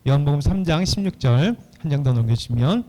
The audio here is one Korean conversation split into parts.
요한복음 3장 16절 한 장 더 넘겨주시면,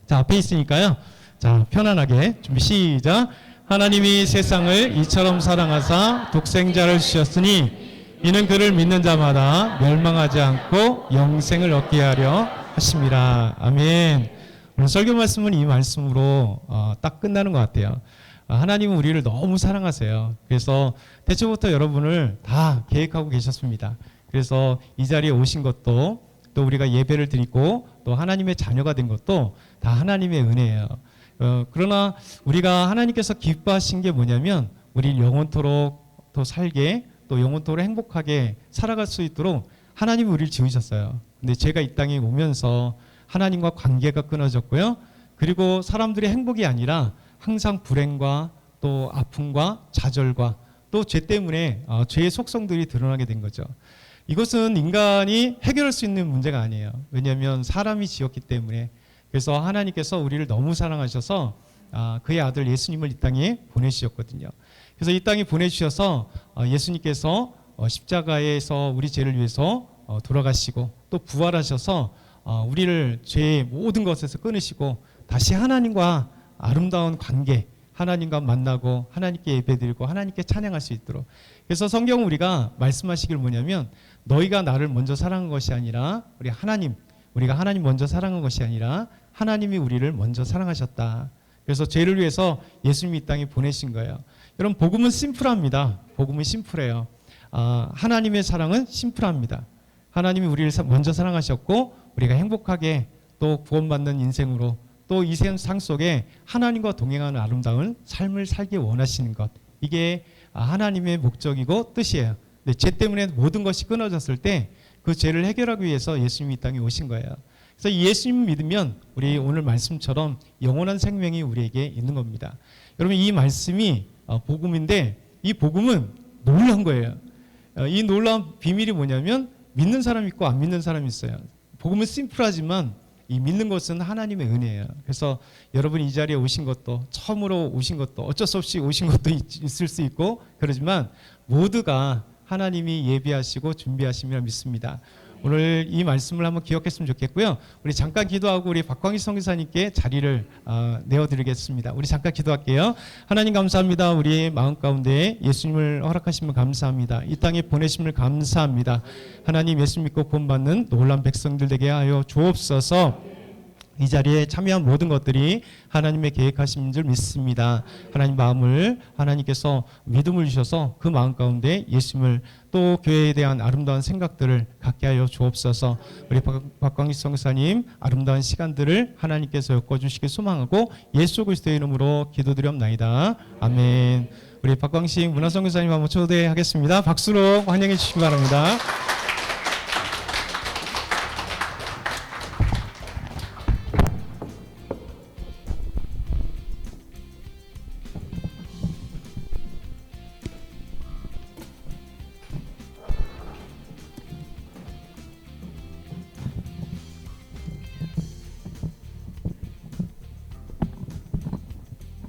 자, 앞에 있으니까요. 자, 편안하게 준비 시작. 하나님이 세상을 이처럼 사랑하사 독생자를 주셨으니 이는 그를 믿는 자마다 멸망하지 않고 영생을 얻게 하려 하심이라. 아멘. 오늘 설교 말씀은 이 말씀으로 딱 끝나는 것 같아요. 하나님은 우리를 너무 사랑하세요. 그래서 태초부터 여러분을 다 계획하고 계셨습니다. 그래서 이 자리에 오신 것도, 또 우리가 예배를 드리고 또 하나님의 자녀가 된 것도 다 하나님의 은혜예요. 그러나 우리가 하나님께서 기뻐하신 게 뭐냐면 우리 영원토록 또 살게, 또 영원토록 행복하게 살아갈 수 있도록 하나님이 우리를 지으셨어요. 근데 제가 이 땅에 오면서 하나님과 관계가 끊어졌고요. 그리고 사람들의 행복이 아니라 항상 불행과 또 아픔과 좌절과 또 죄 때문에 죄의 속성들이 드러나게 된 거죠. 이것은 인간이 해결할 수 있는 문제가 아니에요. 왜냐하면 사람이 지었기 때문에. 그래서 하나님께서 우리를 너무 사랑하셔서 그의 아들 예수님을 이 땅에 보내주셨거든요. 그래서 이 땅에 보내주셔서 예수님께서 십자가에서 우리 죄를 위해서 돌아가시고 또 부활하셔서 우리를 죄의 모든 것에서 끊으시고 다시 하나님과 아름다운 관계, 하나님과 만나고 하나님께 예배드리고 하나님께 찬양할 수 있도록. 그래서 성경은 우리가 말씀하시길 뭐냐면 너희가 나를 먼저 사랑한 것이 아니라 우리가 하나님 먼저 사랑한 것이 아니라 하나님이 우리를 먼저 사랑하셨다. 그래서 죄를 위해서 예수님이 이 땅에 보내신 거예요. 여러분, 복음은 심플합니다. 복음은 심플해요. 하나님의 사랑은 심플합니다. 하나님이 우리를 먼저 사랑하셨고 우리가 행복하게 또 구원받는 인생으로 또 이 세상 속에 하나님과 동행하는 아름다운 삶을 살기 원하시는 것, 이게 하나님의 목적이고 뜻이에요. 근데 죄 때문에 모든 것이 끊어졌을 때 그 죄를 해결하기 위해서 예수님이 이 땅에 오신 거예요. 그래서 예수님 믿으면 우리 오늘 말씀처럼 영원한 생명이 우리에게 있는 겁니다. 여러분, 이 말씀이 복음인데 이 복음은 놀라운 거예요. 이 놀라운 비밀이 뭐냐면 믿는 사람이 있고 안 믿는 사람이 있어요. 복음은 심플하지만 이 믿는 것은 하나님의 은혜예요. 그래서 여러분이 이 자리에 오신 것도, 처음으로 오신 것도, 어쩔 수 없이 오신 것도 있을 수 있고 그러지만 모두가 하나님이 예비하시고 준비하심이라 믿습니다. 오늘 이 말씀을 한번 기억했으면 좋겠고요. 우리 잠깐 기도하고 우리 박광희 선교사님께 자리를 내어드리겠습니다. 우리 잠깐 기도할게요. 하나님 감사합니다. 우리의 마음 가운데 예수님을 허락하시면 감사합니다. 이 땅에 보내심을 감사합니다. 하나님, 예수 믿고 구원받는 놀라운 백성들 되게 하여 주옵소서. 이 자리에 참여한 모든 것들이 하나님의 계획하신 줄 믿습니다. 하나님 마음을 하나님께서 믿음을 주셔서 그 마음 가운데 예수님을 또 교회에 대한 아름다운 생각들을 갖게 하여 주옵소서. 우리 박광희 선교사님 아름다운 시간들을 하나님께서 엮어주시길 소망하고 예수 그리스도의 이름으로 기도드리옵나이다. 아멘. 우리 박광식 문화선교사님 한번 초대하겠습니다. 박수로 환영해 주시기 바랍니다.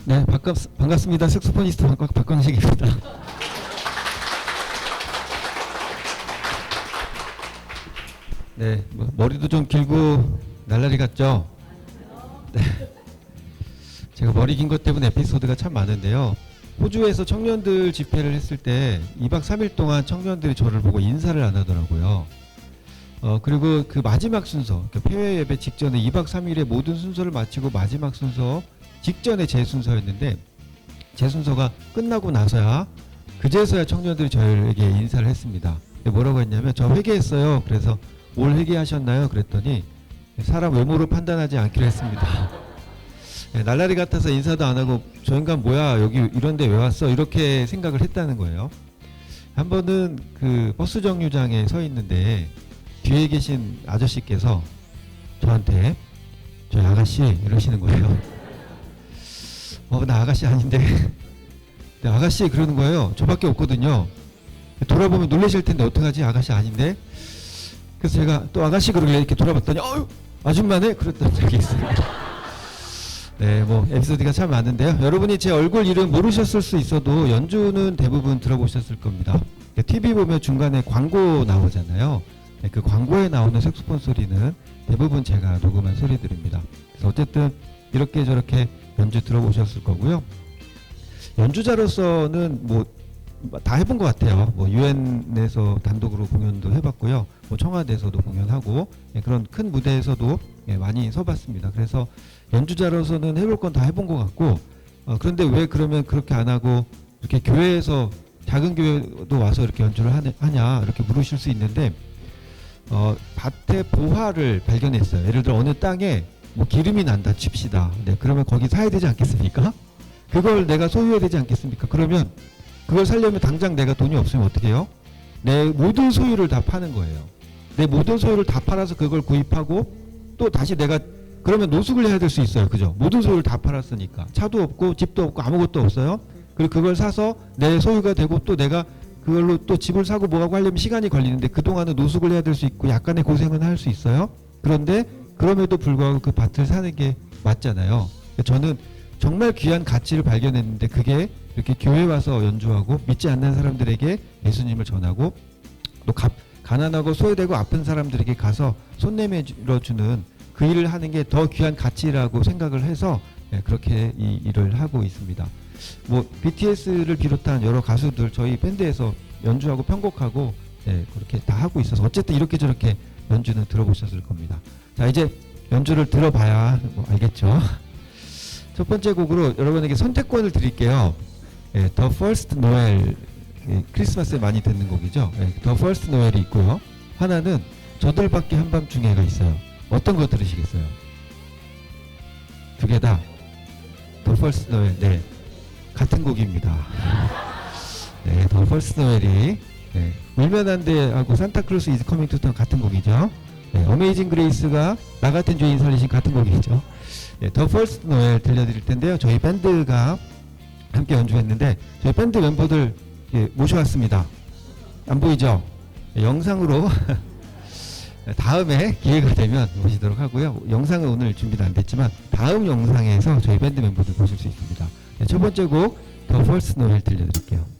네, 반갑습니다. 색소포니스트 박광식입니다. 네, 머리도 좀 길고 날라리 같죠? 네. 제가 머리 긴 것 때문에 에피소드가 참 많은데요. 호주에서 청년들 집회를 했을 때 2박 3일 동안 청년들이 저를 보고 인사를 안 하더라고요. 그리고 그 마지막 순서, 폐회 예배 직전에 2박 3일의 모든 순서를 마치고 마지막 순서 직전에 제 순서였는데 제 순서가 끝나고 나서야 그제서야 청년들이 저에게 인사를 했습니다. 뭐라고 했냐면 저 회개했어요. 그래서 뭘 회개하셨나요? 그랬더니 사람 외모를 판단하지 않기로 했습니다. 날라리 같아서 인사도 안 하고 저 인간 뭐야 여기 이런데 왜 왔어? 이렇게 생각을 했다는 거예요. 한 번은 그 버스 정류장에 서 있는데 뒤에 계신 아저씨께서 저한테 저 아가씨 이러시는 거예요. 나 아가씨 아닌데. 네, 아가씨 그러는 거예요. 저밖에 없거든요. 돌아보면 놀라실 텐데 어떡하지? 아가씨 아닌데. 그래서 제가 또 아가씨 그러길래 이렇게 돌아봤더니 아줌마네? 그랬던 적이 있어요. 네, 에피소드가 참 많은데요. 여러분이 제 얼굴 이름 모르셨을 수 있어도 연주는 대부분 들어보셨을 겁니다. TV 보면 중간에 광고 나오잖아요. 그 광고에 나오는 색소폰 소리는 대부분 제가 녹음한 소리들입니다. 그래서 어쨌든 이렇게 저렇게 연주 들어보셨을 거고요. 연주자로서는 뭐 다 해본 것 같아요. 뭐 유엔에서 단독으로 공연도 해봤고요. 뭐 청와대에서도 공연하고 그런 큰 무대에서도 많이 서봤습니다. 그래서 연주자로서는 해볼 건 다 해본 것 같고 그런데 왜 그러면 그렇게 안 하고 이렇게 교회에서 작은 교회도 와서 이렇게 연주를 하냐 이렇게 물으실 수 있는데 밭의 보화를 발견했어요. 예를 들어 어느 땅에 뭐 기름이 난다 칩시다. 네, 그러면 거기 사야 되지 않겠습니까? 그걸 내가 소유해야 되지 않겠습니까? 그러면 그걸 살려면 당장 내가 돈이 없으면 어떻게 해요? 내 모든 소유를 다 파는 거예요. 내 모든 소유를 다 팔아서 그걸 구입하고 또 다시 내가 그러면 노숙을 해야 될 수 있어요. 그죠? 모든 소유를 다 팔았으니까. 차도 없고 집도 없고 아무것도 없어요. 그리고 그걸 사서 내 소유가 되고 또 내가 그걸로 또 집을 사고 뭐하고 하려면 시간이 걸리는데 그동안은 노숙을 해야 될 수 있고 약간의 고생은 할 수 있어요. 그런데 그럼에도 불구하고 그 밭을 사는 게 맞잖아요. 저는 정말 귀한 가치를 발견했는데 그게 이렇게 교회 와서 연주하고 믿지 않는 사람들에게 예수님을 전하고 또 가난하고 소외되고 아픈 사람들에게 가서 손 내밀어주는 그 일을 하는 게 더 귀한 가치라고 생각을 해서 그렇게 이 일을 하고 있습니다. 뭐 BTS를 비롯한 여러 가수들 저희 밴드에서 연주하고 편곡하고 그렇게 다 하고 있어서 어쨌든 이렇게 저렇게 연주는 들어보셨을 겁니다. 자, 이제 연주를 들어봐야 뭐 알겠죠. 첫 번째 곡으로 여러분에게 선택권을 드릴게요. The First Noel, 크리스마스에 많이 듣는 곡이죠. The First Noel이 있고요. 하나는 저들밖에 한밤중에가 있어요. 어떤 거 들으시겠어요? 두 개 다 The First Noel, 네, 같은 곡입니다. 네, The First Noel이 울면 안 돼하고 산타클로스 이즈 커밍 투 타운 같은 곡이죠. 어메이징 그레이스가 나 같은 죄인 살리신 같은 곡이죠. The First Noel 들려드릴 텐데요. 저희 밴드가 함께 연주했는데 저희 밴드 멤버들 모셔왔습니다. 안 보이죠? 영상으로 다음에 기회가 되면 모시도록 하고요. 영상은 오늘 준비는 안 됐지만 다음 영상에서 저희 밴드 멤버들 보실 수 있습니다. 첫 번째 곡 The First Noel 들려드릴게요.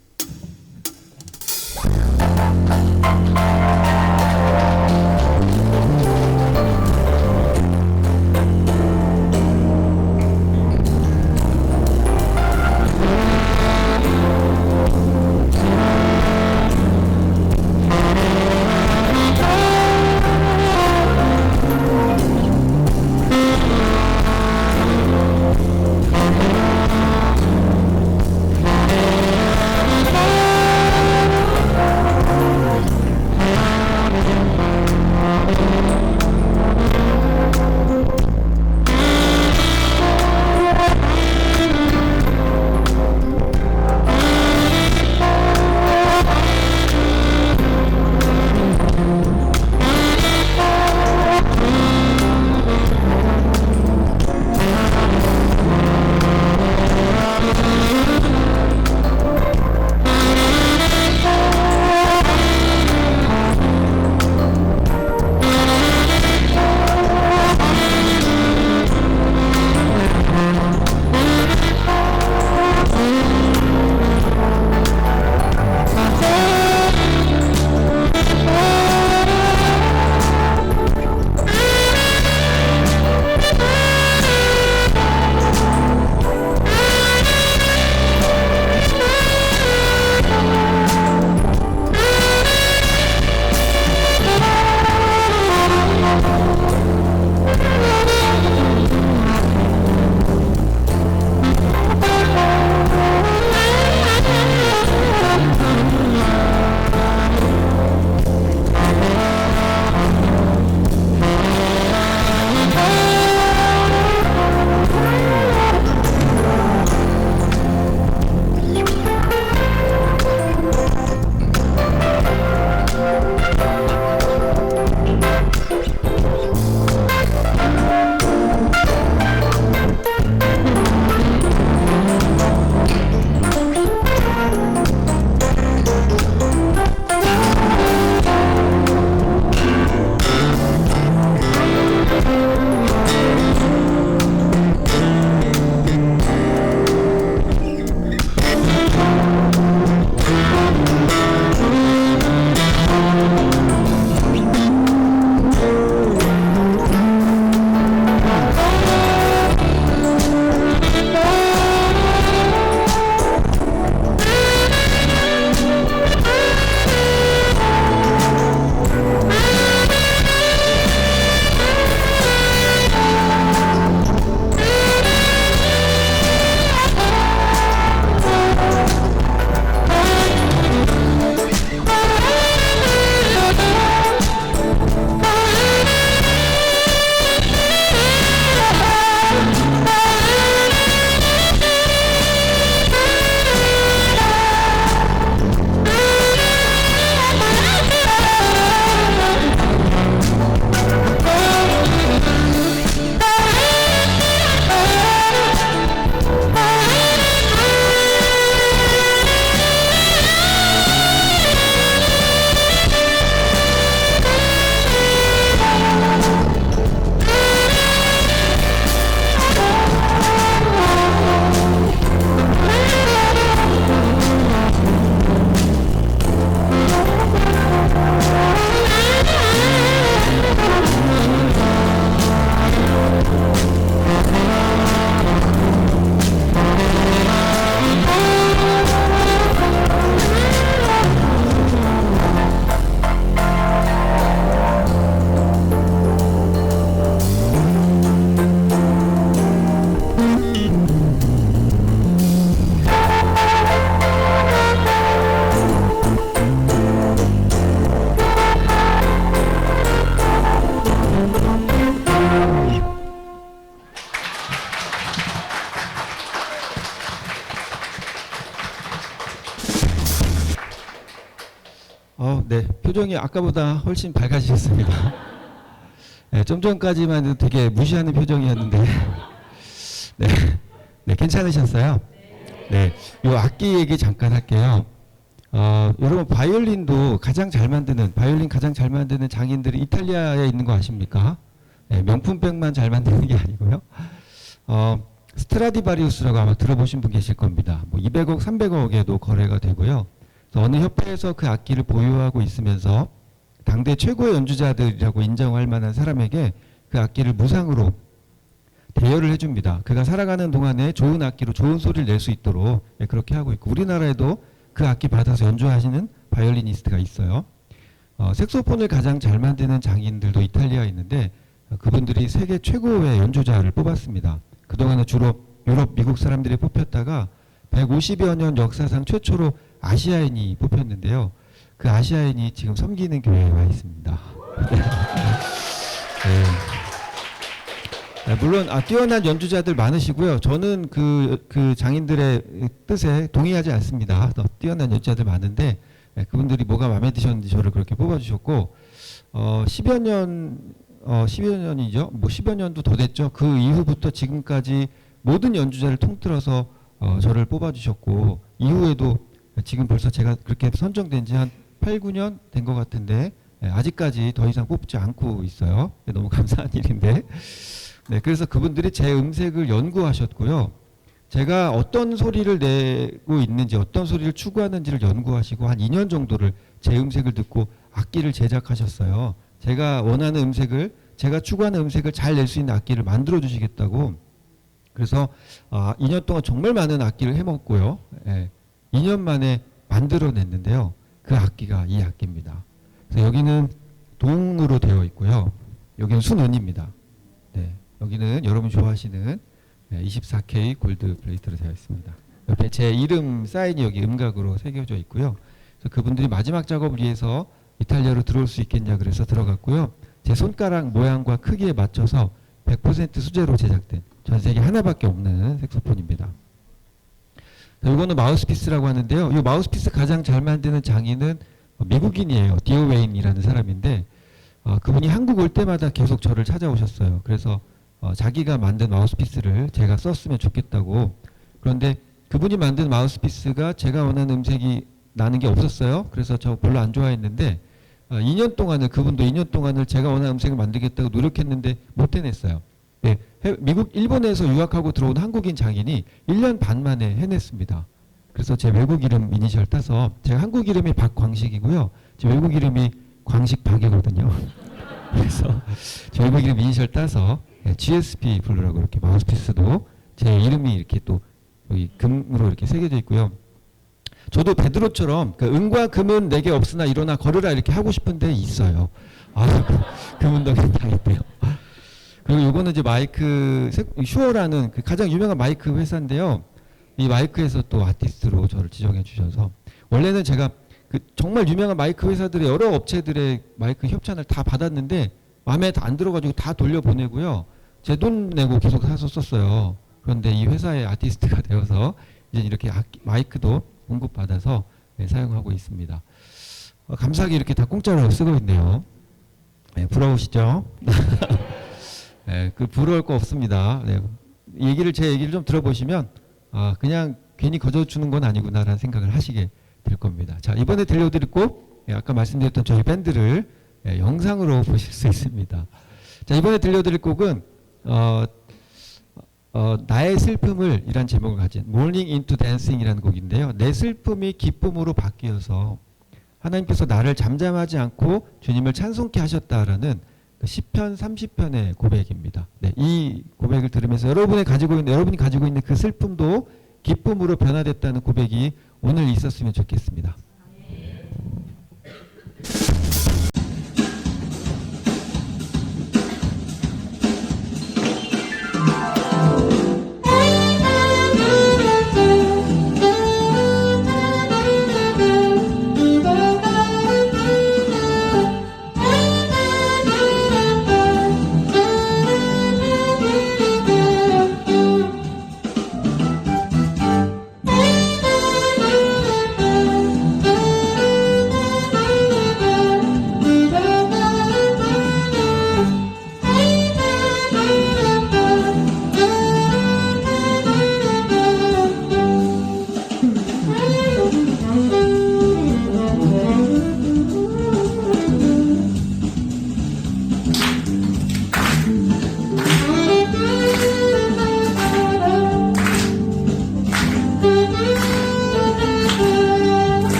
표정이 아까보다 훨씬 밝아지셨습니다. 네, 좀 전까지만 해도 되게 무시하는 표정이었는데 네, 네 괜찮으셨어요? 네, 요 악기 얘기 잠깐 할게요. 여러분 바이올린 가장 잘 만드는 장인들이 이탈리아에 있는 거 아십니까? 네, 명품백만 잘 만드는 게 아니고요. 스트라디바리우스라고 아마 들어보신 분 계실 겁니다. 뭐 200억, 300억에도 거래가 되고요. 그래서 어느 협회에서 그 악기를 보유하고 있으면서 당대 최고의 연주자들이라고 인정할 만한 사람에게 그 악기를 무상으로 대여를 해줍니다. 그가 살아가는 동안에 좋은 악기로 좋은 소리를 낼 수 있도록 그렇게 하고 있고, 우리나라에도 그 악기 받아서 연주하시는 바이올리니스트가 있어요. 색소폰을 가장 잘 만드는 장인들도 이탈리아에 있는데 그분들이 세계 최고의 연주자를 뽑았습니다. 그동안은 주로 유럽, 미국 사람들이 뽑혔다가 150여 년 역사상 최초로 아시아인이 뽑혔는데요. 그 아시아인이 지금 섬기는 교회에 와 있습니다. 네, 물론 뛰어난 연주자들 많으시고요. 저는 그 장인들의 뜻에 동의하지 않습니다. 더 뛰어난 연주자들 많은데 그분들이 뭐가 마음에 드셨는지 저를 그렇게 뽑아주셨고 10여 년이죠. 뭐 10여 년도 더 됐죠. 그 이후부터 지금까지 모든 연주자를 통틀어서 저를 뽑아주셨고, 이후에도 지금 벌써 제가 그렇게 선정된 지 한 8, 9년 된 것 같은데 아직까지 더 이상 뽑지 않고 있어요. 너무 감사한 일인데. 네, 그래서 그분들이 제 음색을 연구하셨고요. 제가 어떤 소리를 내고 있는지, 어떤 소리를 추구하는지를 연구하시고 한 2년 정도를 제 음색을 듣고 악기를 제작하셨어요. 제가 원하는 음색을, 제가 추구하는 음색을 잘 낼 수 있는 악기를 만들어 주시겠다고. 그래서 2년 동안 정말 많은 악기를 해먹고요. 2년 만에 만들어냈는데요. 그 악기가 이 악기입니다. 그래서 여기는 동으로 되어 있고요. 여기는 순은입니다. 네, 여기는 여러분 좋아하시는 24K 골드 플레이트로 되어 있습니다. 옆에 제 이름 사인이 여기 음각으로 새겨져 있고요. 그래서 그분들이 마지막 작업을 위해서 이탈리아로 들어올 수 있겠냐 그래서 들어갔고요. 제 손가락 모양과 크기에 맞춰서 100% 수제로 제작된 전 세계 하나밖에 없는 색소폰입니다. 이거는 마우스피스라고 하는데요. 이 마우스피스 가장 잘 만드는 장인은 미국인이에요. 디오 웨인이라는 사람인데 그분이 한국 올 때마다 계속 저를 찾아오셨어요. 그래서 자기가 만든 마우스피스를 제가 썼으면 좋겠다고. 그런데 그분이 만든 마우스피스가 제가 원하는 음색이 나는 게 없었어요. 그래서 저 별로 안 좋아했는데 2년 동안을, 그분도 2년 동안을 제가 원하는 음색을 만들겠다고 노력했는데 못 해냈어요. 네, 일본에서 유학하고 들어온 한국인 장인이 1년 반 만에 해냈습니다. 그래서 제 외국 이름 이니셜 따서, 제가 한국 이름이 박광식이고요. 제 외국 이름이 광식박이거든요. 그래서 제 외국 이름 이니셜 따서 GSP 부르라고 이렇게 마우스피스도 제 이름이 이렇게 또 여기 금으로 이렇게 새겨져 있고요. 저도 베드로처럼 은과 금은 내게 없으나 일어나 걸으라 이렇게 하고 싶은데 있어요. 금은덕이 다 있대요. 그리고 요거는 이제 마이크 슈어라는 가장 유명한 마이크 회사인데요. 이 마이크에서 또 아티스트로 저를 지정해 주셔서, 원래는 제가 정말 유명한 마이크 회사들의 여러 업체들의 마이크 협찬을 다 받았는데 마음에 안 들어가지고 다 돌려보내고요. 제 돈 내고 계속 사서 썼어요. 그런데 이 회사의 아티스트가 되어서 이제 이렇게 마이크도 공급받아서 사용하고 있습니다. 감사하게 이렇게 다 공짜로 쓰고 있네요. 부러우시죠? 부러울 거 없습니다. 제 얘기를 좀 들어보시면 그냥 괜히 거저주는 건 아니구나라는 생각을 하시게 될 겁니다. 자, 이번에 들려드릴 곡, 아까 말씀드렸던 저희 밴드를 영상으로 보실 수 있습니다. 자, 이번에 들려드릴 곡은 나의 슬픔을 이란 제목을 가진 Morning into Dancing이라는 곡인데요. 내 슬픔이 기쁨으로 바뀌어서 하나님께서 나를 잠잠하지 않고 주님을 찬송케 하셨다라는 시편 30편의 고백입니다. 네, 이 고백을 들으면서 여러분이 가지고 있는 그 슬픔도 기쁨으로 변화됐다는 고백이 오늘 있었으면 좋겠습니다.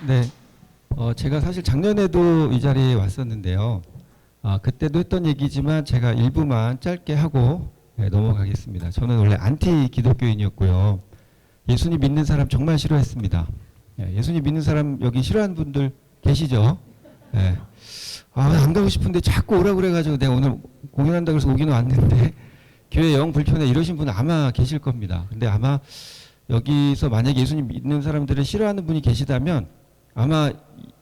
네, 제가 사실 작년에도 이 자리에 왔었는데요. 그때도 했던 얘기지만 제가 일부만 짧게 하고 넘어가겠습니다. 저는 원래 안티 기독교인이었고요. 예수님 믿는 사람 정말 싫어했습니다. 예수님 믿는 사람 여기 싫어하는 분들 계시죠? 네. 안 가고 싶은데 자꾸 오라고 그래가지고 내가 오늘 공연한다고 해서 오기는 왔는데 교회 영 불편해 이러신 분은 아마 계실 겁니다. 근데 아마 여기서 만약에 예수님 믿는 사람들을 싫어하는 분이 계시다면 아마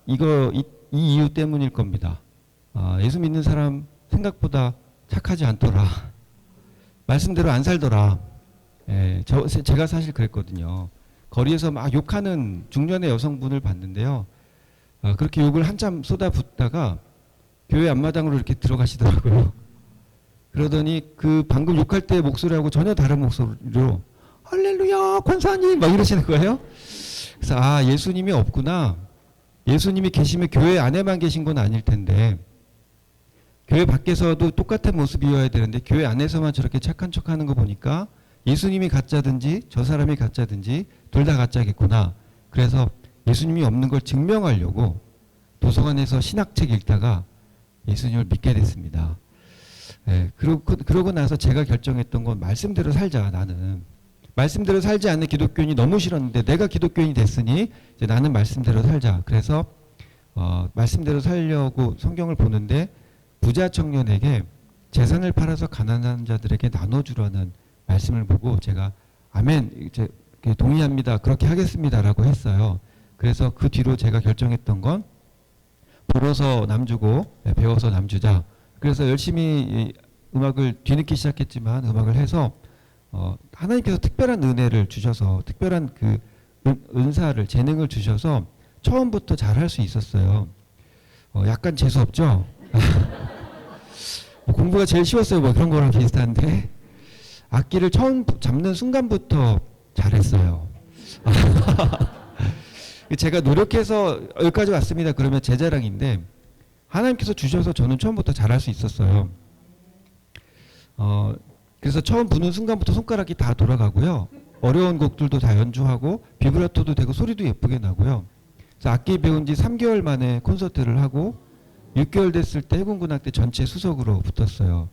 이 이유 때문일 겁니다. 예수 믿는 사람 생각보다 착하지 않더라. 말씀대로 안 살더라. 제가 사실 그랬거든요. 거리에서 막 욕하는 중년의 여성분을 봤는데요. 그렇게 욕을 한참 쏟아붓다가 교회 앞마당으로 이렇게 들어가시더라고요. 그러더니 그 방금 욕할 때 목소리하고 전혀 다른 목소리로 할렐루야 권사님 막 이러시는 거예요. 그래서 예수님이 없구나. 예수님이 계시면 교회 안에만 계신 건 아닐 텐데 교회 밖에서도 똑같은 모습이어야 되는데 교회 안에서만 저렇게 착한 척하는 거 보니까 예수님이 가짜든지 저 사람이 가짜든지 둘 다 가짜겠구나. 그래서 예수님이 없는 걸 증명하려고 도서관에서 신학책 읽다가 예수님을 믿게 됐습니다. 그러고 나서 제가 결정했던 건 말씀대로 살자. 나는 말씀대로 살지 않는 기독교인이 너무 싫었는데 내가 기독교인이 됐으니 이제 나는 말씀대로 살자. 그래서 말씀대로 살려고 성경을 보는데 부자 청년에게 재산을 팔아서 가난한 자들에게 나눠주라는 말씀을 보고 제가 아멘 이제 동의합니다. 그렇게 하겠습니다라고 했어요. 그래서 그 뒤로 제가 결정했던 건 벌어서 남주고 배워서 남주자. 그래서 열심히 음악을 뒤늦게 시작했지만 음악을 해서 하나님께서 특별한 은혜를 주셔서 특별한 그 은사를 재능을 주셔서 처음부터 잘할 수 있었어요. 약간 재수 없죠? 공부가 제일 쉬웠어요. 뭐 그런 거랑 비슷한데 악기를 처음 잡는 순간부터 잘했어요. 제가 노력해서 여기까지 왔습니다. 그러면 제 자랑인데 하나님께서 주셔서 저는 처음부터 잘할 수 있었어요. 그래서 처음 부는 순간부터 손가락이 다 돌아가고요. 어려운 곡들도 다 연주하고 비브라토도 되고 소리도 예쁘게 나고요. 그래서 악기 배운 지 3개월 만에 콘서트를 하고 6개월 됐을 때 해군군악대 전체 수석으로 붙었어요.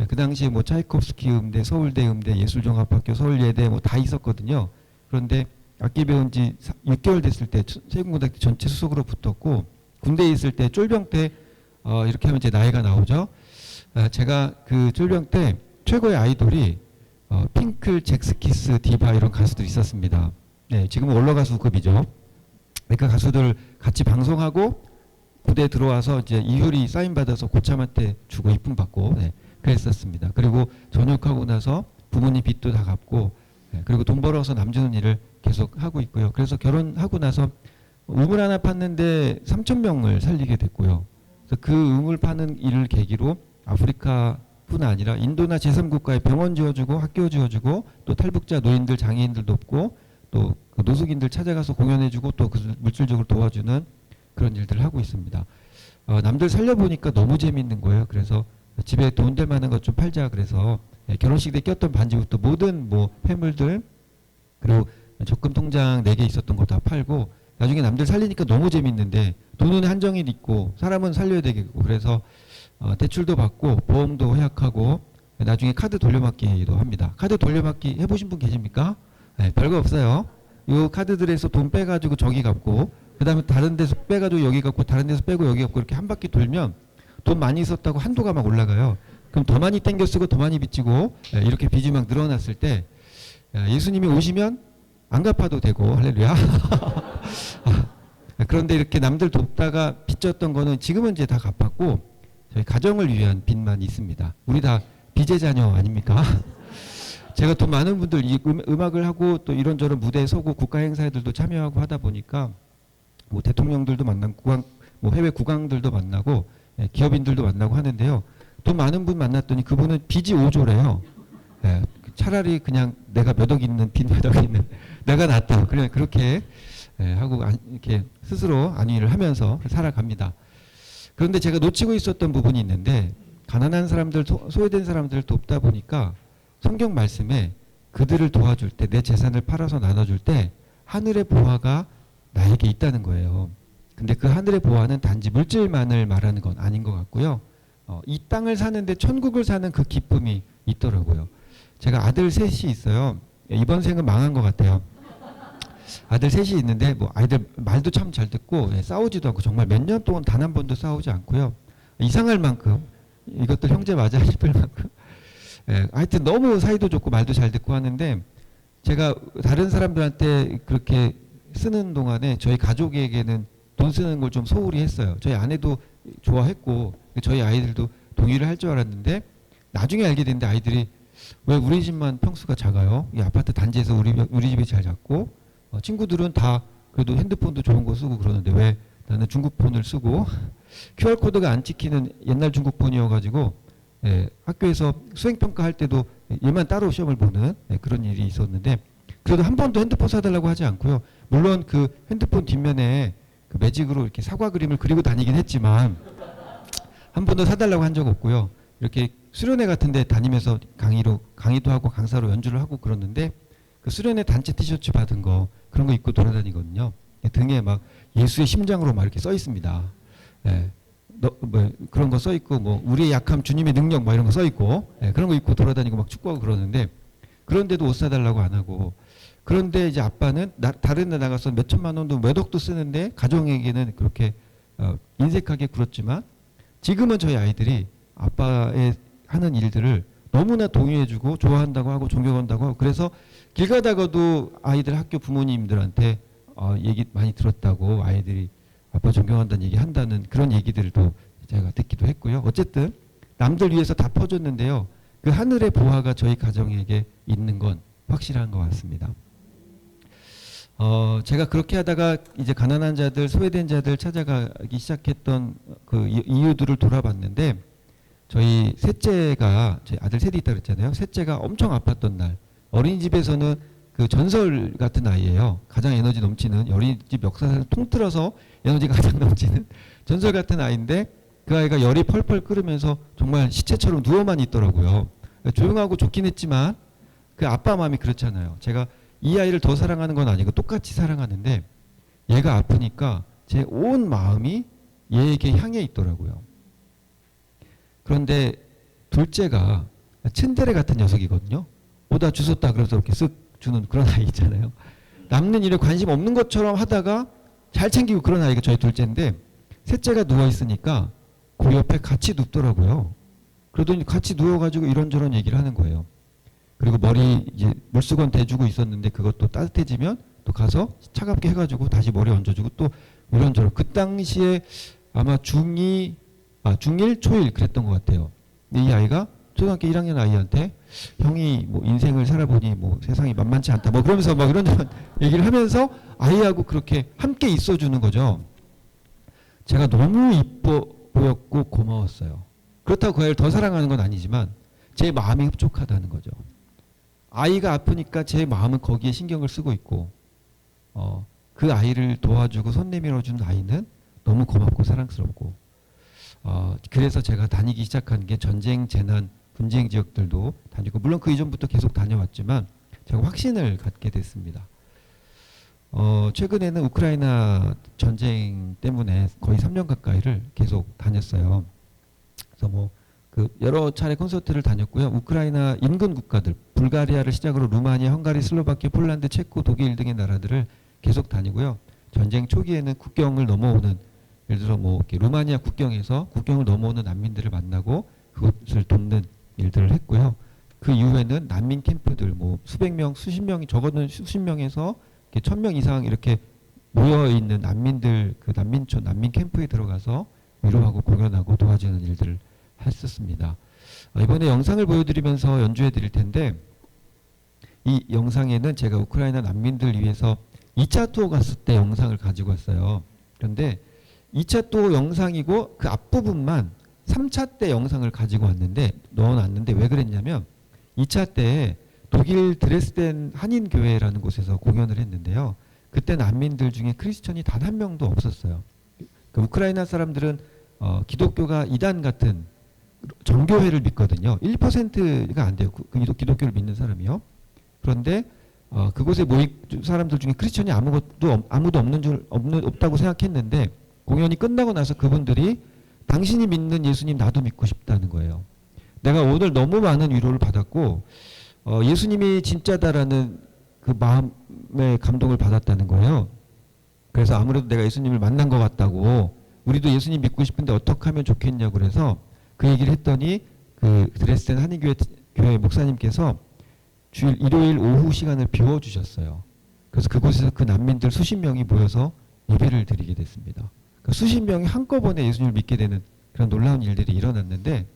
그 당시에 뭐 차이콥스키 음대, 서울대 음대, 예술종합학교, 서울예대 뭐 다 있었거든요. 그런데 악기 배운 지 6개월 됐을 때 세군고등학교 전체 수석으로 붙었고 군대에 있을 때 쫄병 때 이렇게 하면 제 나이가 나오죠. 제가 그 쫄병 때 최고의 아이돌이 핑클, 잭스키스, 디바 이런 가수들이 있었습니다. 네, 지금은 올러 가수급이죠. 그러니까 가수들 같이 방송하고 부대에 들어와서 이제 이효리 사인 받아서 고참한테 주고 이쁨 받고 네, 그랬었습니다. 그리고 전역하고 나서 부모님 빚도 다 갚고 네, 그리고 돈 벌어서 남 주는 일을 계속 하고 있고요. 그래서 결혼하고 나서 우물 하나 팠는데 3,000명을 살리게 됐고요. 그래서 그 우물 파는 일을 계기로 아프리카뿐 아니라 인도나 제3국가에 병원 지어주고 학교 지어주고 또 탈북자 노인들 장애인들 돕고 또 그 노숙인들 찾아가서 공연해주고 또 그 물질적으로 도와주는 그런 일들을 하고 있습니다. 남들 살려보니까 너무 재밌는 거예요. 그래서 집에 돈 될 만한 것 좀 팔자 그래서 결혼식 때 꼈던 반지부터 모든 뭐 폐물들 그리고 적금 통장 4개 있었던 거 다 팔고 나중에 남들 살리니까 너무 재밌는데 돈은 한정이 있고 사람은 살려야 되겠고 그래서 대출도 받고 보험도 해약하고 나중에 카드 돌려막기도 합니다. 카드 돌려막기 해보신 분 계십니까? 네, 별거 없어요. 요 카드들에서 돈 빼가지고 저기 갚고 그 다음에 다른 데서 빼가지고 여기 갚고 다른 데서 빼고 여기 갚고 이렇게 한 바퀴 돌면 돈 많이 썼다고 한도가 막 올라가요. 그럼 더 많이 땡겨 쓰고 더 많이 빚지고 이렇게 빚이 막 늘어났을 때 예수님이 오시면 안 갚아도 되고 할렐루야. 그런데 이렇게 남들 돕다가 빚졌던 거는 지금은 이제 다 갚았고 저희 가정을 위한 빚만 있습니다. 우리 다 빚의 자녀 아닙니까? 제가 돈 많은 분들 이 음악을 하고 또 이런저런 무대에 서고 국가 행사들도 참여하고 하다 보니까 뭐 대통령들도 만나고 뭐 해외 국왕들도 만나고 기업인들도 만나고 하는데요. 돈 많은 분 만났더니 그분은 빚이 5조래요. 차라리 그냥 내가 몇 억 있는 빚 몇 억 있는 내가 낫다. 그냥 그렇게 하고 이렇게 스스로 안위를 하면서 살아갑니다. 그런데 제가 놓치고 있었던 부분이 있는데 가난한 사람들, 소외된 사람들을 돕다 보니까 성경 말씀에 그들을 도와줄 때 내 재산을 팔아서 나눠줄 때 하늘의 보화가 나에게 있다는 거예요. 근데 그 하늘의 보화는 단지 물질만을 말하는 건 아닌 것 같고요. 이 땅을 사는데 천국을 사는 그 기쁨이 있더라고요. 제가 아들 셋이 있어요. 이번 생은 망한 것 같아요. 아들 셋이 있는데 뭐 아이들 말도 참 잘 듣고 싸우지도 않고 정말 몇 년 동안 단 한 번도 싸우지 않고요. 이상할 만큼 이것들 형제 맞아 싶을 만큼 하여튼 너무 사이도 좋고 말도 잘 듣고 하는데 제가 다른 사람들한테 그렇게 쓰는 동안에 저희 가족에게는 돈 쓰는 걸 좀 소홀히 했어요. 저희 아내도 좋아했고 저희 아이들도 동의를 할 줄 알았는데 나중에 알게 됐는데 아이들이 왜 우리 집만 평수가 작아요? 이 아파트 단지에서 우리 집이 잘 작고 친구들은 다 그래도 핸드폰도 좋은 거 쓰고 그러는데 왜 나는 중국 폰을 쓰고 QR코드가 안 찍히는 옛날 중국 폰이어가지고 학교에서 수행평가 할 때도 얘만 따로 시험을 보는 그런 일이 있었는데 그래도 한 번도 핸드폰 사달라고 하지 않고요. 물론 그 핸드폰 뒷면에 그 매직으로 이렇게 사과 그림을 그리고 다니긴 했지만 한 번도 사달라고 한 적 없고요. 이렇게 수련회 같은 데 다니면서 강의도 하고 강사로 연주를 하고 그러는데 그 수련회 단체 티셔츠 받은 거 그런 거 입고 돌아다니거든요. 등에 막 예수의 심장으로 막 이렇게 써 있습니다. 뭐 그런 거 써 있고 뭐 우리의 약함 주님의 능력 뭐 이런 거 써 있고 그런 거 입고 돌아다니고 막 축구하고 그러는데 그런데도 옷 사달라고 안 하고 그런데 이제 아빠는 다른 데 나가서 몇 천만 원도 몇 억도 쓰는데 가정에게는 그렇게 인색하게 굴었지만 지금은 저희 아이들이 아빠의 하는 일들을 너무나 동의해주고 좋아한다고 하고 존경한다고 하고 그래서 길 가다가도 아이들 학교 부모님들한테 얘기 많이 들었다고 아이들이 아빠 존경한다는 얘기 한다는 그런 얘기들도 제가 듣기도 했고요. 어쨌든 남들 위해서 다 퍼줬는데요. 그 하늘의 보화가 저희 가정에게 있는 건 확실한 것 같습니다. 제가 그렇게 하다가 이제 가난한 자들, 소외된 자들 찾아가기 시작했던 그 이유들을 돌아봤는데 저희 셋째가 저희 아들 셋이 있다 그랬잖아요. 셋째가 엄청 아팠던 날 어린이집에서는 그 전설 같은 아이예요. 가장 에너지 넘치는 어린이집 역사를 통틀어서 에너지가 가장 넘치는 전설 같은 아이인데 그 아이가 열이 펄펄 끓으면서 정말 시체처럼 누워만 있더라고요. 조용하고 좋긴 했지만 그 아빠 마음이 그렇잖아요. 제가 이 아이를 더 사랑하는 건 아니고 똑같이 사랑하는데 얘가 아프니까 제 온 마음이 얘에게 향해 있더라고요. 그런데 둘째가 츤데레 같은 녀석이거든요. 오다 주웠다 그래서 이렇게 쓱 주는 그런 아이 있잖아요. 남는 일에 관심 없는 것처럼 하다가 잘 챙기고 그런 아이가 저희 둘째인데, 셋째가 누워 있으니까 그 옆에 같이 눕더라고요. 그러더니 같이 누워가지고 이런저런 얘기를 하는 거예요. 그리고 머리 이제 물수건 대주고 있었는데 그것도 따뜻해지면 또 가서 차갑게 해가지고 다시 머리 얹어주고 또 이런저런. 그 당시에 아마 중2, 중1, 초1 그랬던 것 같아요. 근데 이 아이가 초등학교 1학년 아이한테 형이 뭐 인생을 살아보니 뭐 세상이 만만치 않다 뭐 그러면서 막 이런저런 얘기를 하면서 아이하고 그렇게 함께 있어주는 거죠. 제가 너무 이뻐 보였고 고마웠어요. 그렇다고 그 아이를 더 사랑하는 건 아니지만 제 마음이 흡족하다는 거죠. 아이가 아프니까 제 마음은 거기에 신경을 쓰고 있고, 그 아이를 도와주고 손 내밀어 준 아이는 너무 고맙고 사랑스럽고, 그래서 제가 다니기 시작한 게 전쟁, 재난, 분쟁 지역들도 다니고, 물론 그 이전부터 계속 다녀왔지만 제가 확신을 갖게 됐습니다. 최근에는 우크라이나 전쟁 때문에 거의 3년 가까이를 계속 다녔어요. 그래서 뭐 그 여러 차례 콘서트를 다녔고요. 우크라이나 인근 국가들, 불가리아를 시작으로 루마니아, 헝가리, 슬로바키아, 폴란드, 체코, 독일 등의 나라들을 계속 다니고요. 전쟁 초기에는 국경을 넘어오는, 예를 들어 뭐 이렇게 루마니아 국경에서 국경을 넘어오는 난민들을 만나고 그것을 돕는 일들을 했고요. 그 이후에는 난민 캠프들, 뭐 수백 명, 수십 명이, 적어도 수십 명에서 1,000명 이상 이렇게 모여 있는 난민들, 그 난민촌, 난민 캠프에 들어가서 위로하고 공연하고 도와주는 일들을 했었습니다. 이번에 영상을 보여드리면서 연주해 드릴 텐데, 이 영상에는 제가 우크라이나 난민들 위해서 2차 투어 갔을 때 영상을 가지고 왔어요. 그런데 2차 투어 영상이고 그 앞부분만 3차 때 영상을 가지고 왔는데, 넣어놨는데 왜 그랬냐면 2차 때 독일 드레스덴 한인교회라는 곳에서 공연을 했는데요. 그때 난민들 중에 크리스천이 단 한 명도 없었어요. 그 우크라이나 사람들은 기독교가 이단 같은 정교회를 믿거든요. 1%가 안 돼요. 기독교를 믿는 사람이요. 그런데 그곳에 모인 사람들 중에 크리스천이 아무도 없다고 생각했는데, 공연이 끝나고 나서 그분들이 당신이 믿는 예수님 나도 믿고 싶다는 거예요. 내가 오늘 너무 많은 위로를 받았고 예수님이 진짜다라는 그 마음의 감동을 받았다는 거예요. 그래서 아무래도 내가 예수님을 만난 것 같다고, 우리도 예수님 믿고 싶은데 어떻게 하면 좋겠냐고 그래서 그 얘기를 했더니 그 드레스덴 한인교회 목사님께서 주일 일요일 오후 시간을 비워주셨어요. 그래서 그곳에서 그 난민들 수십 명이 모여서 예배를 드리게 됐습니다. 그러니까 수십 명이 한꺼번에 예수님을 믿게 되는 그런 놀라운 일들이 일어났는데,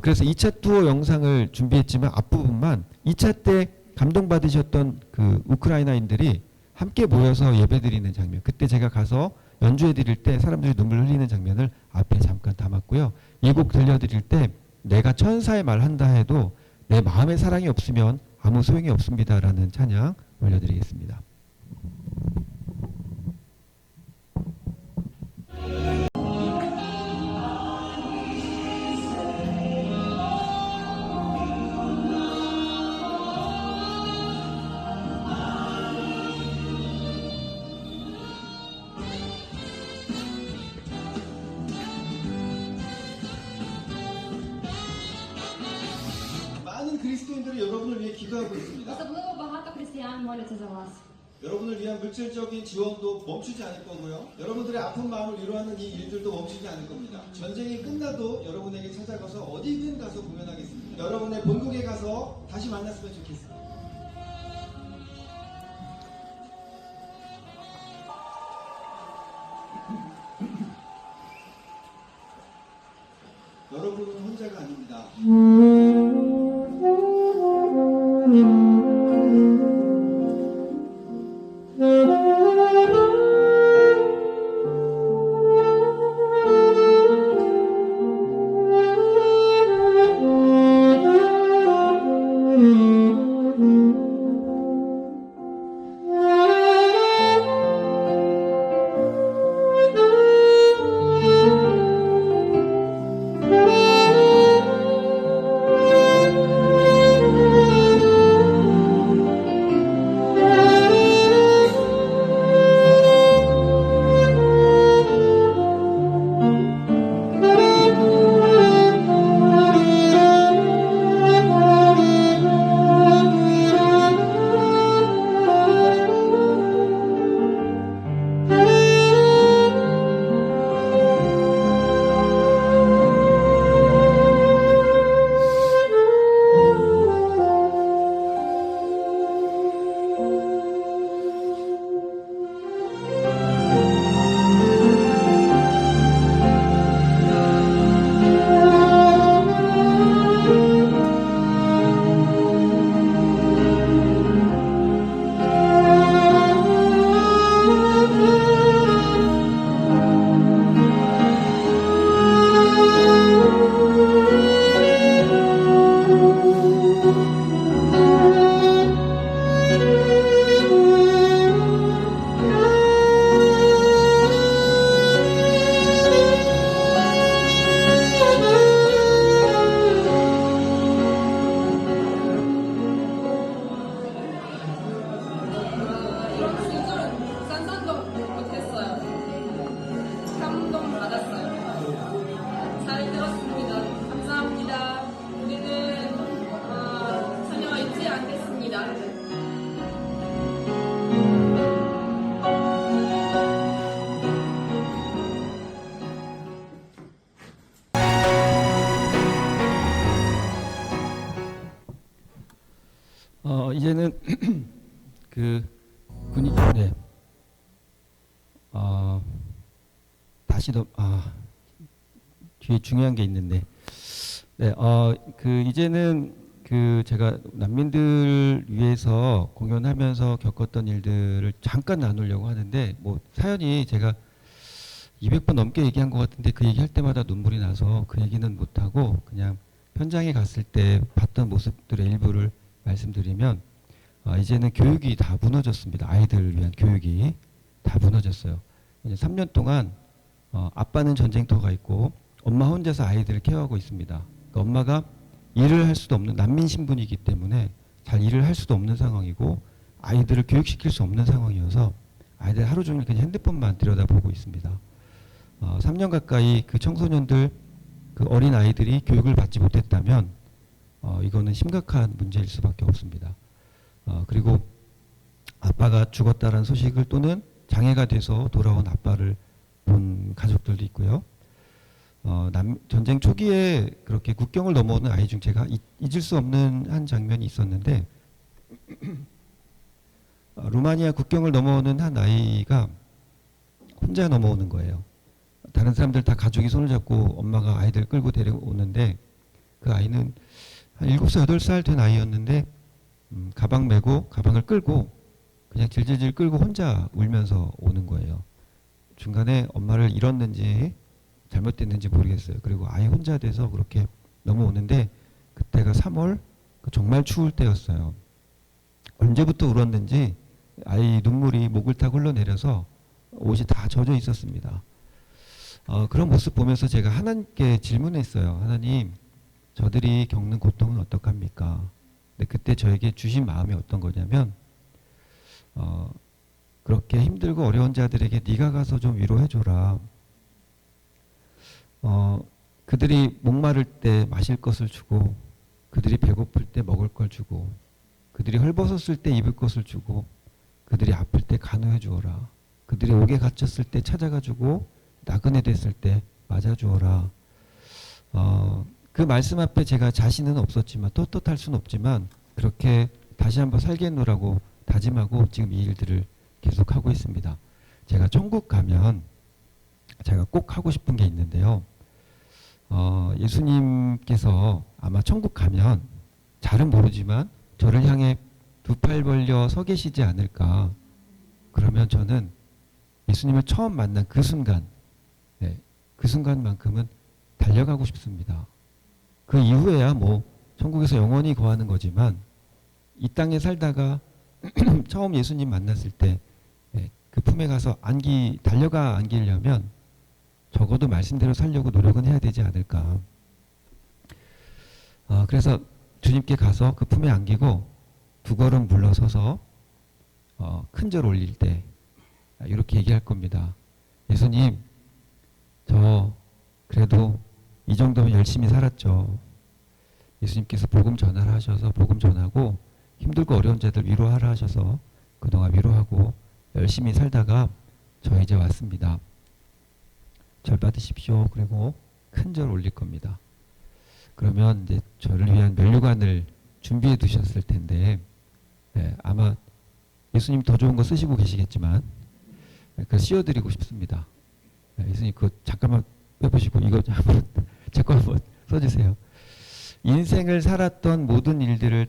그래서 2차 투어 영상을 준비했지만 앞부분만 2차 때 감동받으셨던 그 우크라이나인들이 함께 모여서 예배드리는 장면, 그때 제가 가서 연주해 드릴 때 사람들이 눈물 흘리는 장면을 앞에 잠깐 담았고요. 이 곡 들려드릴 때 내가 천사의 말 한다 해도 내 마음의 사랑이 없으면 아무 소용이 없습니다라는 찬양 올려드리겠습니다. 많은 그리스도인들이 여러분을 위해 기도하고 있습니다. Особливо багато християн моляться за вас. 여러분을 위한 물질적인 지원도 멈추지 않을 거고요. 여러분들의 아픈 마음을 위로하는 이 일들도 멈추지 않을 겁니다. 전쟁이 끝나도 여러분에게 찾아가서 어디든 가서 공연하겠습니다. 여러분의 본국에 가서 다시 만났으면 좋겠습니다. 여러분은 혼자가 아닙니다. 이제는 그 군이 네. 다시 더 뒤에 중요한 게 있는데 네, 그 이제는 그 제가 난민들 위해서 공연하면서 겪었던 일들을 잠깐 나누려고 하는데 뭐 사연이 제가 200번 넘게 얘기한 것 같은데 그 얘기할 때마다 눈물이 나서 그 얘기는 못하고 그냥 현장에 갔을 때 봤던 모습들의 일부를 말씀드리면 이제는 교육이 다 무너졌습니다. 아이들을 위한 교육이 다 무너졌어요. 이제 3년 동안 아빠는 전쟁터가 있고 엄마 혼자서 아이들을 케어하고 있습니다. 그러니까 엄마가 일을 할 수도 없는 난민 신분이기 때문에 잘 일을 할 수도 없는 상황이고 아이들을 교육시킬 수 없는 상황이어서 아이들 하루 종일 그냥 핸드폰만 들여다보고 있습니다. 3년 가까이 그 청소년들 그 어린 아이들이 교육을 받지 못했다면 이거는 심각한 문제일 수밖에 없습니다. 그리고 아빠가 죽었다는 소식을 또는 장애가 돼서 돌아온 아빠를 본 가족들도 있고요. 전쟁 초기에 그렇게 국경을 넘어오는 아이 중 제가 잊을 수 없는 한 장면이 있었는데 루마니아 국경을 넘어오는 한 아이가 혼자 넘어오는 거예요. 다른 사람들 다 가족이 손을 잡고 엄마가 아이들 끌고 데려오는데 그 아이는 한 7살, 8살 된 아이였는데 가방 메고 가방을 끌고 그냥 질질질 끌고 혼자 울면서 오는 거예요. 중간에 엄마를 잃었는지 잘못됐는지 모르겠어요. 그리고 아예 혼자 돼서 그렇게 넘어오는데 그때가 3월 정말 추울 때였어요. 언제부터 울었는지 아이 눈물이 목을 타고 흘러내려서 옷이 다 젖어 있었습니다. 그런 모습 보면서 제가 하나님께 질문했어요. 하나님, 저들이 겪는 고통은 어떡합니까? 근데 그때 저에게 주신 마음이 어떤 거냐면 그렇게 힘들고 어려운 자들에게 네가 가서 좀 위로해줘라. 그들이 목마를 때 마실 것을 주고 그들이 배고플 때 먹을 걸 주고 그들이 헐벗었을 때 입을 것을 주고 그들이 아플 때 간호해 주어라. 그들이 옥에 갇혔을 때 찾아가 주고 나그네 됐을 때 맞아 주어라. 그 말씀 앞에 제가 자신은 없었지만 떳떳할 수는 없지만 그렇게 다시 한번 살겠노라고 다짐하고 지금 이 일들을 계속하고 있습니다. 제가 천국 가면 제가 꼭 하고 싶은 게 있는데요. 예수님께서 아마 천국 가면 잘은 모르지만 저를 향해 두 팔 벌려 서 계시지 않을까. 그러면 저는 예수님을 처음 만난 그 순간, 그 순간만큼은 달려가고 싶습니다. 그 이후에야 뭐 천국에서 영원히 거하는 거지만 이 땅에 살다가 처음 예수님 만났을 때 그 품에 가서 달려가 안기려면 적어도 말씀대로 살려고 노력은 해야 되지 않을까. 그래서 주님께 가서 그 품에 안기고 두 걸음 물러서서 큰 절 올릴 때 이렇게 얘기할 겁니다. 예수님, 저 그래도 이 정도면 열심히 살았죠. 예수님께서 복음 전하라 하셔서 복음 전하고 힘들고 어려운 자들 위로하라 하셔서 그동안 위로하고 열심히 살다가 저 이제 왔습니다. 절 받으십시오. 그리고 큰 절 올릴 겁니다. 그러면 이제 저를 위한 면류관을 준비해 두셨을 텐데 아마 예수님 더 좋은 거 쓰시고 계시겠지만 그걸 씌워드리고 싶습니다. 예수님 그거 잠깐만 빼보시고 이거 한번 제 거 한번 써주세요. 인생을 살았던 모든 일들을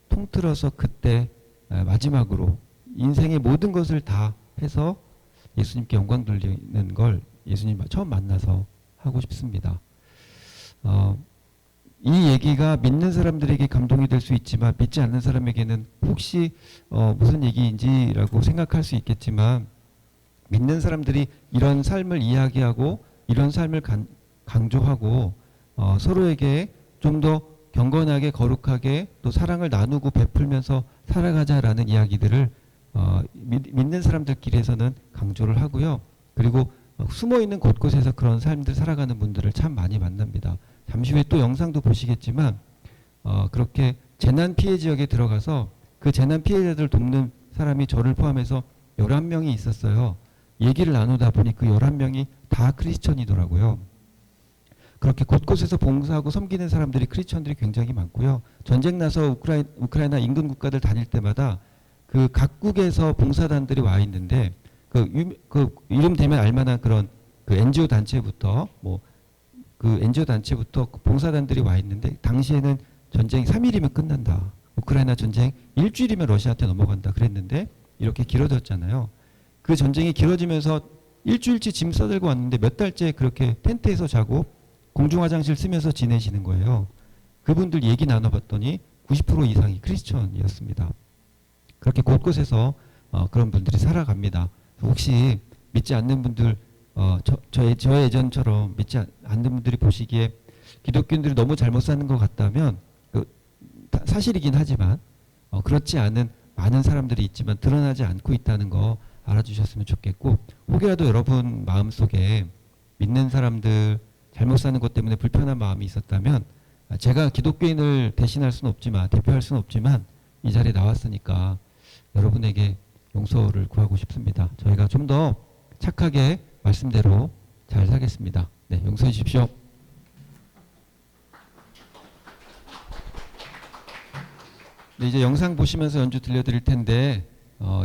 통틀어서 그때 마지막으로 인생의 모든 것을 다 해서 예수님께 영광 돌리는 걸 예수님 처음 만나서 하고 싶습니다. 이 얘기가 믿는 사람들에게 감동이 될 수 있지만 믿지 않는 사람에게는 혹시 무슨 얘기인지라고 생각할 수 있겠지만 믿는 사람들이 이런 삶을 이야기하고 이런 삶을 강조하고 서로에게 좀 더 경건하게 거룩하게 또 사랑을 나누고 베풀면서 살아가자라는 이야기들을 믿는 사람들끼리에서는 강조를 하고요. 그리고 숨어있는 곳곳에서 그런 삶들 살아가는 분들을 참 많이 만납니다. 잠시 후에 또 영상도 보시겠지만 그렇게 재난 피해 지역에 들어가서 그 재난 피해자들 돕는 사람이 저를 포함해서 11명이 있었어요. 얘기를 나누다 보니 그 11명이 다 크리스천이더라고요. 그렇게 곳곳에서 봉사하고 섬기는 사람들이 크리스천들이 굉장히 많고요. 전쟁 나서 우크라이나 인근 국가들 다닐 때마다 그 각국에서 봉사단들이 와 있는데 그 이름 되면 알만한 그런 그 NGO 단체부터 그 NGO 단체부터 봉사단들이 와 있는데 당시에는 전쟁이 3일이면 끝난다. 우크라이나 전쟁 일주일이면 러시아한테 넘어간다 그랬는데 이렇게 길어졌잖아요. 그 전쟁이 길어지면서 일주일치 짐 싸들고 왔는데 몇 달째 그렇게 텐트에서 자고 공중 화장실 쓰면서 지내시는 거예요. 그분들 얘기 나눠봤더니 90% 이상이 크리스천이었습니다. 그렇게 곳곳에서 그런 분들이 살아갑니다. 혹시 믿지 않는 분들, 저의 예전처럼 믿지 않는 분들이 보시기에 기독교인들이 너무 잘못 사는 것 같다면 사실이긴 하지만 그렇지 않은 많은 사람들이 있지만 드러나지 않고 있다는 거 알아주셨으면 좋겠고, 혹여라도 여러분 마음속에 믿는 사람들 잘못 사는 것 때문에 불편한 마음이 있었다면 제가 기독교인을 대신할 수는 없지만 대표할 수는 없지만 이 자리에 나왔으니까 여러분에게 용서를 구하고 싶습니다. 저희가 좀 더 착하게 말씀대로 잘 살겠습니다. 네, 용서해 주십시오. 네, 이제 영상 보시면서 연주 들려드릴 텐데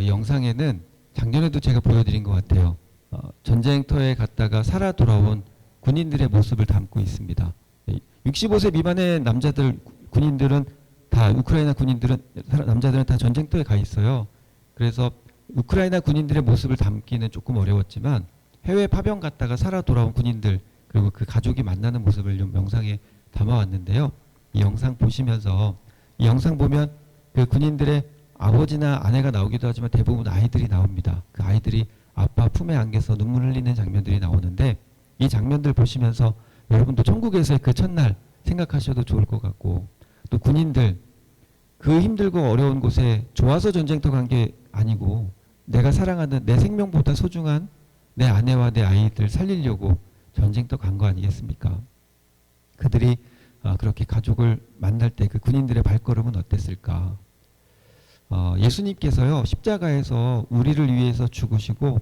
이 영상에는 작년에도 제가 보여드린 것 같아요. 전쟁터에 갔다가 살아 돌아온 군인들의 모습을 담고 있습니다. 65세 미만의 남자들 군인들은 다 우크라이나 군인들은 남자들은 다 전쟁터에 가 있어요. 그래서 우크라이나 군인들의 모습을 담기는 조금 어려웠지만 해외 파병 갔다가 살아 돌아온 군인들 그리고 그 가족이 만나는 모습을 좀 영상에 담아왔는데요. 이 영상 보시면서 이 영상 보면 그 군인들의 아버지나 아내가 나오기도 하지만 대부분 아이들이 나옵니다. 그 아이들이 아빠 품에 안겨서 눈물 흘리는 장면들이 나오는데 이 장면들 보시면서 여러분도 천국에서의 그 첫날 생각하셔도 좋을 것 같고, 또 군인들 그 힘들고 어려운 곳에 좋아서 전쟁터 간 게 아니고 내가 사랑하는 내 생명보다 소중한 내 아내와 내 아이들 살리려고 전쟁터 간 거 아니겠습니까? 그들이 그렇게 가족을 만날 때 그 군인들의 발걸음은 어땠을까? 예수님께서요 십자가에서 우리를 위해서 죽으시고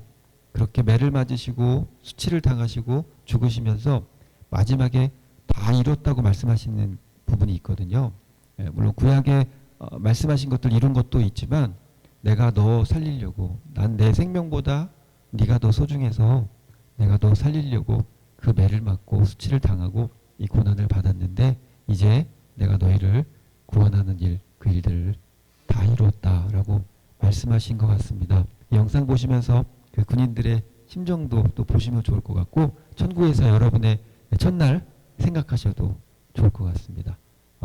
그렇게 매를 맞으시고 수치를 당하시고 죽으시면서 마지막에 다 이뤘다고 말씀하시는 부분이 있거든요. 물론 구약에 말씀하신 것들 이룬 것도 있지만 내가 너 살리려고, 난 내 생명보다 네가 더 소중해서 내가 너 살리려고 그 매를 맞고 수치를 당하고 이 고난을 받았는데 이제 내가 너희를 구원하는 일, 그 일들을 다 이루었다라고 말씀하신 것 같습니다. 이 영상 보시면서 그 군인들의 심정도 또 보시면 좋을 것 같고 천국에서 여러분의 첫날 생각하셔도 좋을 것 같습니다.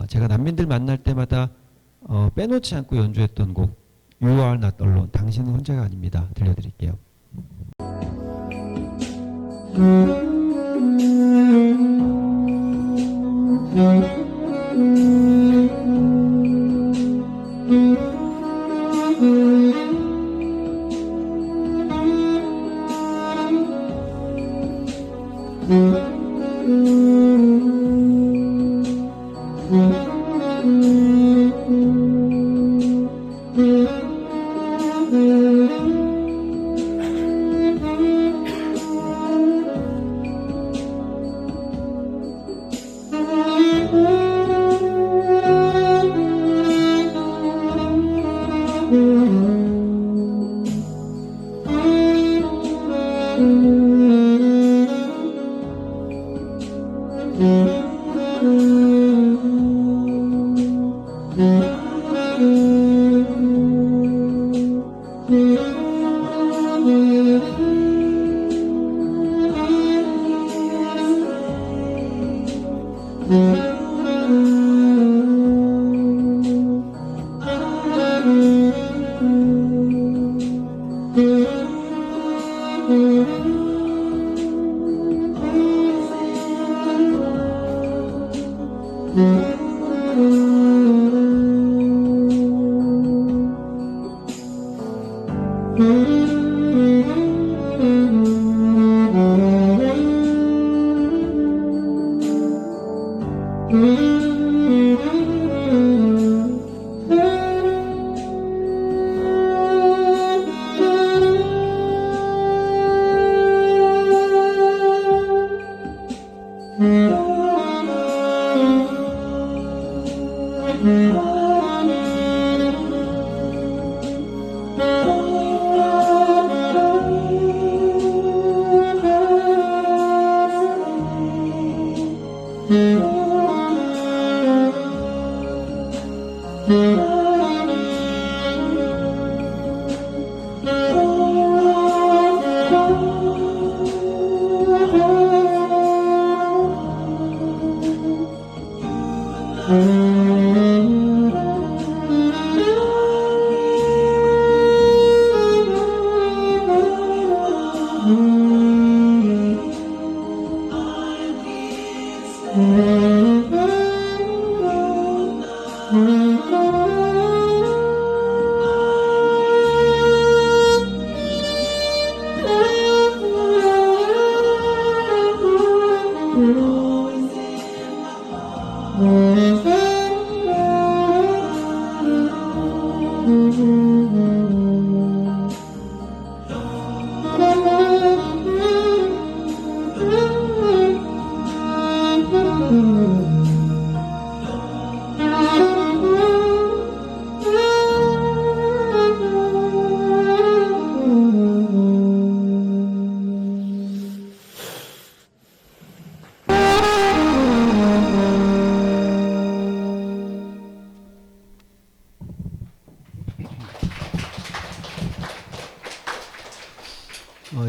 제가 난민들 만날 때마다 빼놓지 않고 연주했던 곡 You are not alone, 당신은 혼자가 아닙니다. 들려드릴게요. Mm-hmm.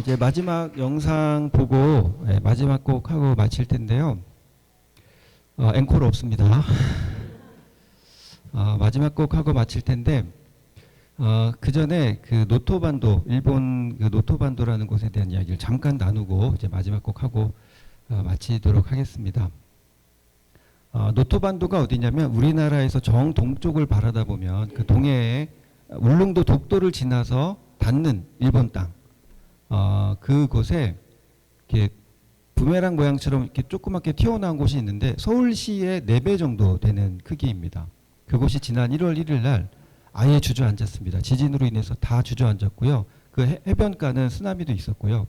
이제 마지막 영상 보고 마지막 곡 하고 마칠 텐데요. 앵콜 없습니다. 마지막 곡 하고 마칠 텐데 그 전에 그 노토반도, 일본 그 노토반도라는 곳에 대한 이야기를 잠깐 나누고 이제 마지막 곡 하고 마치도록 하겠습니다. 노토반도가 어디냐면 우리나라에서 정동쪽을 바라다 보면 그 동해에 울릉도 독도를 지나서 닿는 일본 땅, 그곳에 이렇게 부메랑 모양처럼 이렇게 조그맣게 튀어나온 곳이 있는데 서울시의 4배 정도 되는 크기입니다. 그곳이 지난 1월 1일 날 아예 주저앉았습니다. 지진으로 인해서 다 주저앉았고요. 그 해변가는 쓰나미도 있었고요.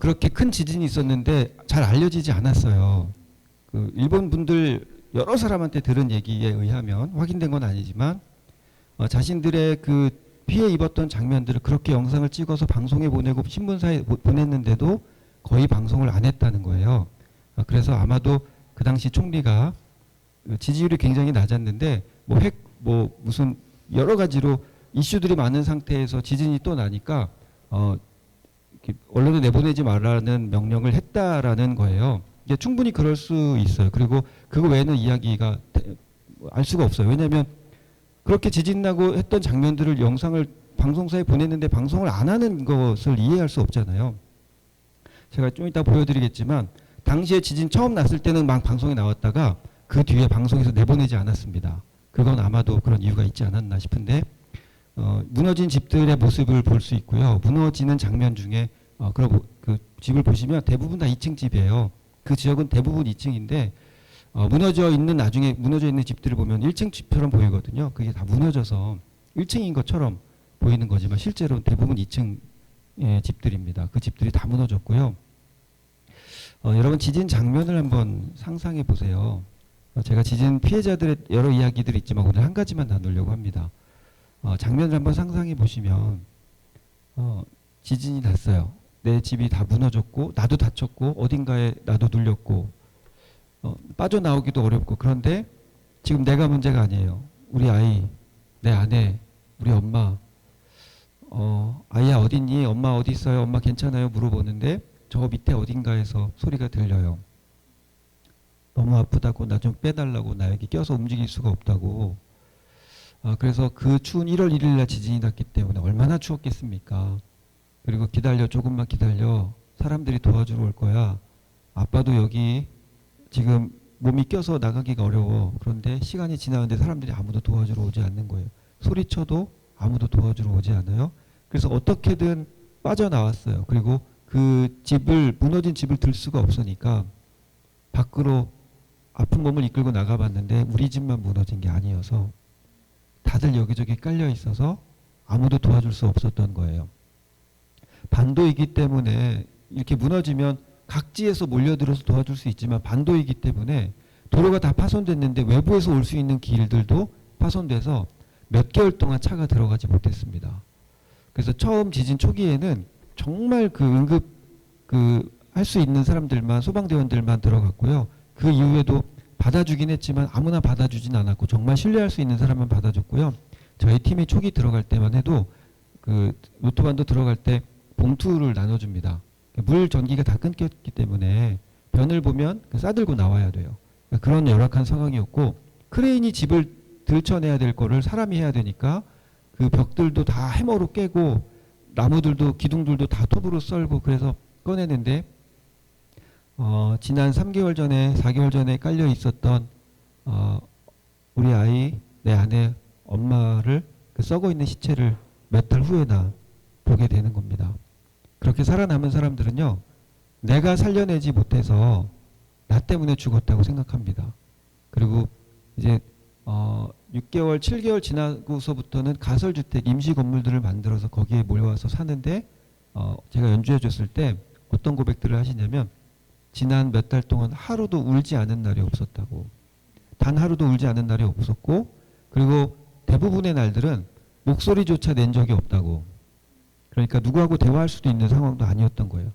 그렇게 큰 지진이 있었는데 잘 알려지지 않았어요. 그 일본 분들 여러 사람한테 들은 얘기에 의하면, 확인된 건 아니지만 자신들의 그 피해 입었던 장면들을 그렇게 영상을 찍어서 방송에 보내고 신문사에 보냈는데도 거의 방송을 안 했다는 거예요. 그래서 아마도 그 당시 총리가 지지율이 굉장히 낮았는데 무슨 여러 가지로 이슈들이 많은 상태에서 지진이 또 나니까 언론에 내보내지 말라는 명령을 했다라는 거예요. 이게 충분히 그럴 수 있어요. 그리고 그거 외에는 이야기가 알 수가 없어요. 왜냐하면 그렇게 지진 나고 했던 장면들을 영상을 방송사에 보냈는데 방송을 안 하는 것을 이해할 수 없잖아요. 제가 좀 이따 보여드리겠지만 당시에 지진 처음 났을 때는 막 방송에 나왔다가 그 뒤에 방송에서 내보내지 않았습니다. 그건 아마도 그런 이유가 있지 않았나 싶은데 무너진 집들의 모습을 볼 수 있고요. 무너지는 장면 중에 그 집을 보시면 대부분 다 2층 집이에요. 그 지역은 대부분 2층인데 나중에 무너져 있는 집들을 보면 1층 집처럼 보이거든요. 그게 다 무너져서 1층인 것처럼 보이는 거지만 실제로는 대부분 2층 집들입니다. 그 집들이 다 무너졌고요. 여러분 지진 장면을 한번 상상해 보세요. 제가 지진 피해자들의 여러 이야기들이 있지만 오늘 한 가지만 나누려고 합니다. 장면을 한번 상상해 보시면 지진이 났어요. 내 집이 다 무너졌고 나도 다쳤고 어딘가에 나도 눌렸고 빠져나오기도 어렵고, 그런데 지금 내가 문제가 아니에요. 우리 아이, 내 아내, 우리 엄마, 아이야 어딨니? 엄마 어디 있어요? 엄마 괜찮아요? 물어보는데 저 밑에 어딘가에서 소리가 들려요. 너무 아프다고, 나 좀 빼달라고, 나 여기 껴서 움직일 수가 없다고. 그래서 그 추운 1월 1일 날 지진이 났기 때문에 얼마나 추웠겠습니까? 그리고 기다려, 조금만 기다려, 사람들이 도와주러 올 거야. 아빠도 여기 지금 몸이 껴서 나가기가 어려워. 그런데 시간이 지나는데 사람들이 아무도 도와주러 오지 않는 거예요. 소리쳐도 아무도 도와주러 오지 않아요. 그래서 어떻게든 빠져나왔어요. 그리고 무너진 집을 들 수가 없으니까 밖으로 아픈 몸을 이끌고 나가봤는데 우리 집만 무너진 게 아니어서 다들 여기저기 깔려 있어서 아무도 도와줄 수 없었던 거예요. 반도이기 때문에 이렇게 무너지면 각지에서 몰려들어서 도와줄 수 있지만 반도이기 때문에 도로가 다 파손됐는데 외부에서 올 수 있는 길들도 파손돼서 몇 개월 동안 차가 들어가지 못했습니다. 그래서 처음 지진 초기에는 정말 할 수 있는 사람들만 소방대원들만 들어갔고요. 그 이후에도 받아주긴 했지만 아무나 받아주진 않았고 정말 신뢰할 수 있는 사람만 받아줬고요. 저희 팀이 초기 들어갈 때만 해도 그 로또반도 들어갈 때 봉투를 나눠줍니다. 물 전기가 다 끊겼기 때문에 변을 보면 싸들고 나와야 돼요. 그런 열악한 상황이었고 크레인이 집을 들쳐내야 될 거를 사람이 해야 되니까 그 벽들도 다 해머로 깨고 나무들도 기둥들도 다 톱으로 썰고 그래서 꺼내는데 지난 3개월 전에 4개월 전에 깔려 있었던 우리 아이 내 아내 엄마를 그 썩어 있는 시체를 몇 달 후에나 보게 되는 겁니다. 그렇게 살아남은 사람들은요, 내가 살려내지 못해서 나 때문에 죽었다고 생각합니다. 그리고 이제 6개월, 7개월 지나고서부터는 가설주택, 임시 건물들을 만들어서 거기에 몰려와서 사는데 제가 연주해 줬을 때 어떤 고백들을 하시냐면 지난 몇 달 동안 하루도 울지 않은 날이 없었다고. 단 하루도 울지 않은 날이 없었고 그리고 대부분의 날들은 목소리조차 낸 적이 없다고. 그러니까 누구하고 대화할 수도 있는 상황도 아니었던 거예요.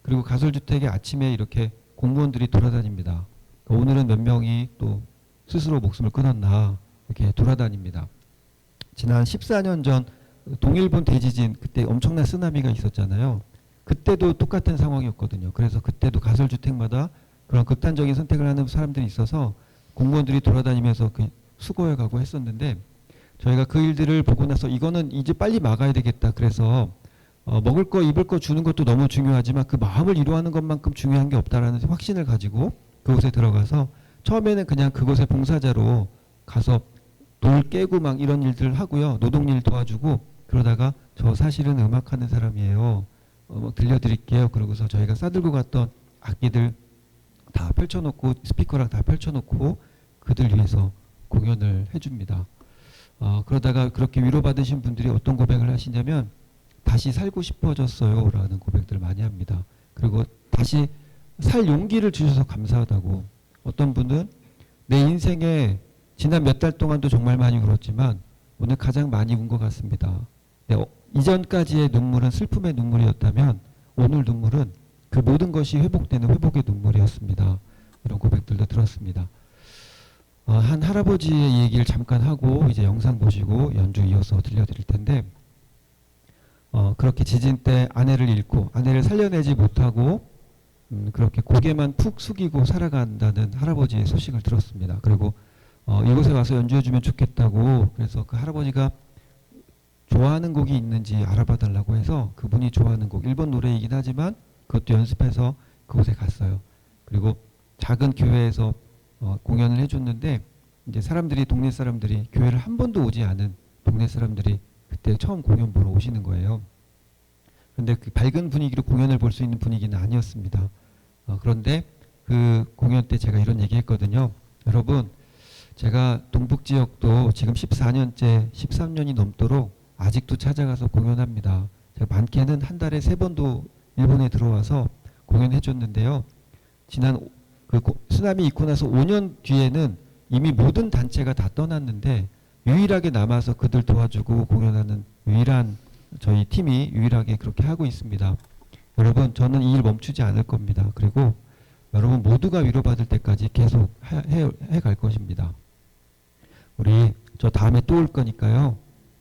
그리고 가설주택에 아침에 이렇게 공무원들이 돌아다닙니다. 오늘은 몇 명이 또 스스로 목숨을 끊었나 이렇게 돌아다닙니다. 지난 14년 전 동일본 대지진 그때 엄청난 쓰나미가 있었잖아요. 그때도 똑같은 상황이었거든요. 그래서 그때도 가설주택마다 그런 극단적인 선택을 하는 사람들이 있어서 공무원들이 돌아다니면서 그 수거해가고 했었는데 저희가 그 일들을 보고 나서 이거는 이제 빨리 막아야 되겠다. 그래서 먹을 거 입을 거 주는 것도 너무 중요하지만 그 마음을 이루어하는 것만큼 중요한 게 없다라는 확신을 가지고 그곳에 들어가서 처음에는 그냥 그곳에 봉사자로 가서 돌 깨고 막 이런 일들을 하고요. 노동일 도와주고 그러다가 저 사실은 음악하는 사람이에요. 들려드릴게요. 그러고서 저희가 싸들고 갔던 악기들 다 펼쳐놓고 스피커랑 다 펼쳐놓고 그들 위해서 공연을 해줍니다. 그러다가 그렇게 위로받으신 분들이 어떤 고백을 하시냐면 다시 살고 싶어졌어요 라는 고백들을 많이 합니다. 그리고 다시 살 용기를 주셔서 감사하다고. 어떤 분은 내 인생에 지난 몇 달 동안도 정말 많이 울었지만 오늘 가장 많이 운 것 같습니다. 이전까지의 눈물은 슬픔의 눈물이었다면 오늘 눈물은 그 모든 것이 회복되는 회복의 눈물이었습니다. 이런 고백들도 들었습니다. 한 할아버지의 얘기를 잠깐 하고 이제 영상 보시고 연주 이어서 들려드릴 텐데 그렇게 지진 때 아내를 잃고 아내를 살려내지 못하고 그렇게 고개만 푹 숙이고 살아간다는 할아버지의 소식을 들었습니다. 그리고 이곳에 와서 연주해주면 좋겠다고 그래서 그 할아버지가 좋아하는 곡이 있는지 알아봐 달라고 해서 그분이 좋아하는 곡 일본 노래이긴 하지만 그것도 연습해서 그곳에 갔어요. 그리고 작은 교회에서 공연을 해줬는데 이제 사람들이 동네 사람들이 교회를 한 번도 오지 않은 동네 사람들이 그때 처음 공연 보러 오시는 거예요. 그런데 그 밝은 분위기로 공연을 볼 수 있는 분위기는 아니었습니다. 그런데 그 공연 때 제가 이런 얘기했거든요. 여러분 제가 동북 지역도 지금 14년째 13년이 넘도록 아직도 찾아가서 공연합니다. 제가 많게는 한 달에 3번도 일본에 들어와서 공연해 줬는데요. 지난 그 쓰나미 있고 나서 5년 뒤에는 이미 모든 단체가 다 떠났는데 유일하게 남아서 그들 도와주고 공연하는 유일한 저희 팀이 유일하게 그렇게 하고 있습니다. 여러분 저는 이 일 멈추지 않을 겁니다. 그리고 여러분 모두가 위로받을 때까지 계속 해갈 것입니다. 우리 저 다음에 또 올 거니까요.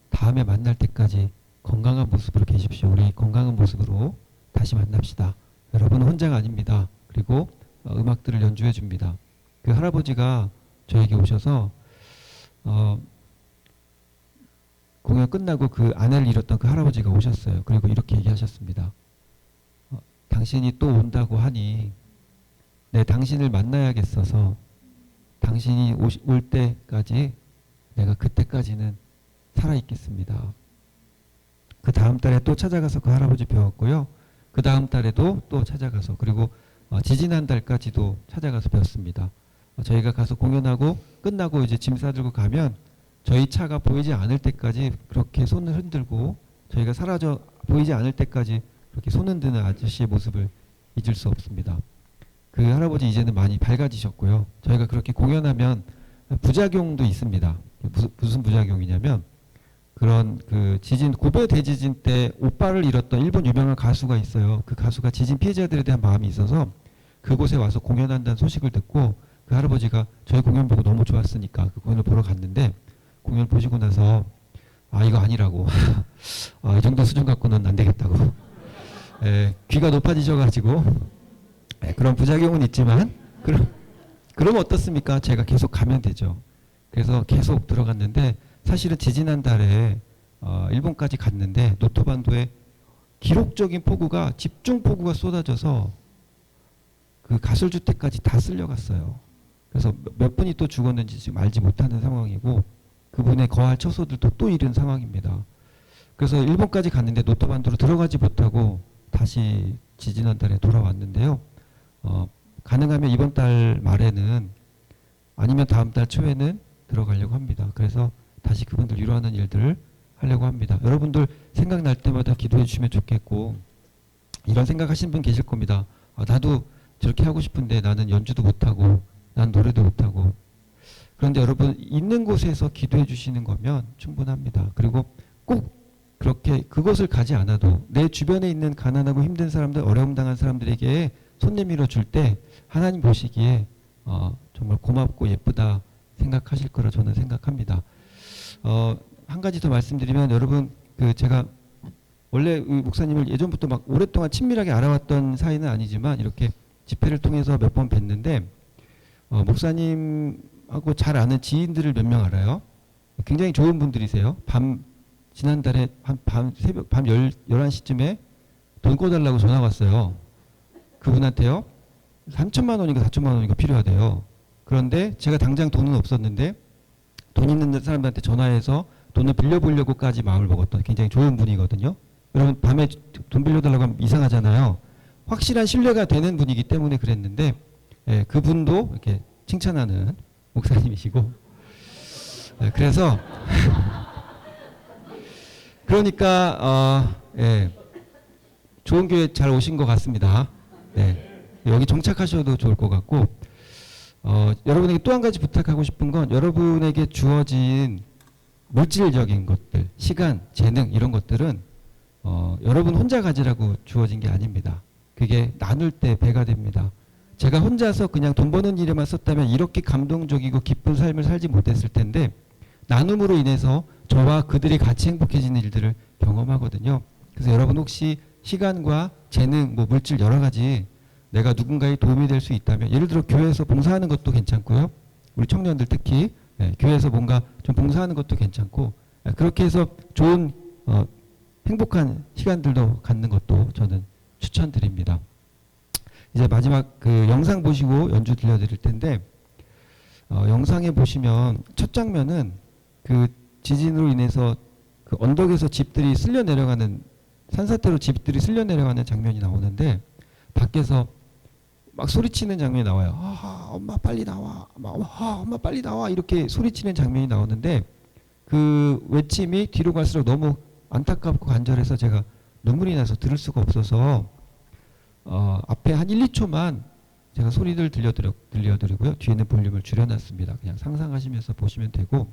다음에 만날 때까지 건강한 모습으로 계십시오. 우리 건강한 모습으로 다시 만납시다. 여러분은 혼자가 아닙니다. 그리고 음악들을 연주해 줍니다. 그 할아버지가 저에게 오셔서 공연 끝나고 그 아내를 잃었던 그 할아버지가 오셨어요. 그리고 이렇게 얘기하셨습니다. 당신이 또 온다고 하니 내 당신을 만나야겠어서 당신이 올 때까지 내가 그때까지는 살아있겠습니다. 그 다음 달에 또 찾아가서 그 할아버지 배웠고요. 그 다음 달에도 또 찾아가서 그리고 지지난 달까지도 찾아가서 배웠습니다. 저희가 가서 공연하고 끝나고 이제 짐 싸들고 가면 저희 차가 보이지 않을 때까지 그렇게 손을 흔들고 저희가 사라져 보이지 않을 때까지 그렇게 손 흔드는 아저씨의 모습을 잊을 수 없습니다. 그 할아버지 이제는 많이 밝아지셨고요. 저희가 그렇게 공연하면 부작용도 있습니다. 무슨 부작용이냐면 그런 그 지진 고베 대지진 때 오빠를 잃었던 일본 유명한 가수가 있어요. 그 가수가 지진 피해자들에 대한 마음이 있어서 그곳에 와서 공연한다는 소식을 듣고 그 할아버지가 저희 공연 보고 너무 좋았으니까 그 공연을 보러 갔는데 공연 보시고 나서 아 이거 아니라고 이 정도 수준 갖고는 안 되겠다고 귀가 높아지셔가지고 그런 부작용은 있지만 그럼 어떻습니까? 제가 계속 가면 되죠. 그래서 계속 들어갔는데 사실은 지지난 달에 일본까지 갔는데 노토반도에 기록적인 폭우가 집중 폭우가 쏟아져서 그 가설주택까지 다 쓸려갔어요. 그래서 몇 분이 또 죽었는지 지금 알지 못하는 상황이고 그분의 거할 처소들도 또 잃은 상황입니다. 그래서 일본까지 갔는데 노토반도로 들어가지 못하고 다시 지지난 달에 돌아왔는데요. 가능하면 이번 달 말에는 아니면 다음 달 초에는 들어가려고 합니다. 그래서 다시 그분들 위로하는 일들을 하려고 합니다. 여러분들 생각날 때마다 기도해 주시면 좋겠고 이런 생각하시는 분 계실 겁니다. 나도 저렇게 하고 싶은데 나는 연주도 못하고 난 노래도 못하고 그런데 여러분 있는 곳에서 기도해 주시는 거면 충분합니다. 그리고 꼭 그렇게 그것을 가지 않아도 내 주변에 있는 가난하고 힘든 사람들 어려움 당한 사람들에게 손 내밀어 줄 때 하나님 보시기에 정말 고맙고 예쁘다 생각하실 거라 저는 생각합니다. 한 가지 더 말씀드리면 여러분 제가 원래 목사님을 예전부터 막 오랫동안 친밀하게 알아왔던 사이는 아니지만 이렇게 집회를 통해서 몇 번 뵀는데 목사님하고 잘 아는 지인들을 몇 명 알아요. 굉장히 좋은 분들이세요. 지난달에 새벽 밤 11시쯤에 돈 꿔달라고 전화 왔어요. 그분한테요. 3천만 원인가 4천만 원인가 필요하대요. 그런데 제가 당장 돈은 없었는데 돈 있는 사람들한테 전화해서 돈을 빌려보려고까지 마음을 먹었던 굉장히 좋은 분이거든요. 여러분 밤에 돈 빌려달라고 하면 이상하잖아요. 확실한 신뢰가 되는 분이기 때문에 그랬는데 그분도 이렇게 칭찬하는 목사님이시고 그래서 그러니까 좋은 교회 잘 오신 것 같습니다. 여기 정착하셔도 좋을 것 같고 여러분에게 또 한 가지 부탁하고 싶은 건 여러분에게 주어진 물질적인 것들, 시간, 재능 이런 것들은 여러분 혼자 가지라고 주어진 게 아닙니다. 그게 나눌 때 배가 됩니다. 제가 혼자서 그냥 돈 버는 일에만 썼다면 이렇게 감동적이고 기쁜 삶을 살지 못했을 텐데 나눔으로 인해서 저와 그들이 같이 행복해지는 일들을 경험하거든요. 그래서 여러분 혹시 시간과 재능, 물질 여러 가지 내가 누군가에 도움이 될 수 있다면 예를 들어 교회에서 봉사하는 것도 괜찮고요. 우리 청년들 특히 교회에서 뭔가 좀 봉사하는 것도 괜찮고 그렇게 해서 좋은 행복한 시간들도 갖는 것도 저는 추천드립니다. 이제 마지막 그 영상 보시고 연주 들려드릴 텐데 영상에 보시면 첫 장면은 그 지진으로 인해서 그 언덕에서 집들이 쓸려 내려가는 산사태로 집들이 쓸려 내려가는 장면이 나오는데 밖에서 막 소리치는 장면이 나와요. 엄마 빨리 나와. 엄마 빨리 나와. 이렇게 소리치는 장면이 나오는데 그 외침이 뒤로 갈수록 너무 안타깝고 간절해서 제가 눈물이 나서 들을 수가 없어서 앞에 한 1, 2초만 제가 소리들 들려드리고요. 뒤에는 볼륨을 줄여놨습니다. 그냥 상상하시면서 보시면 되고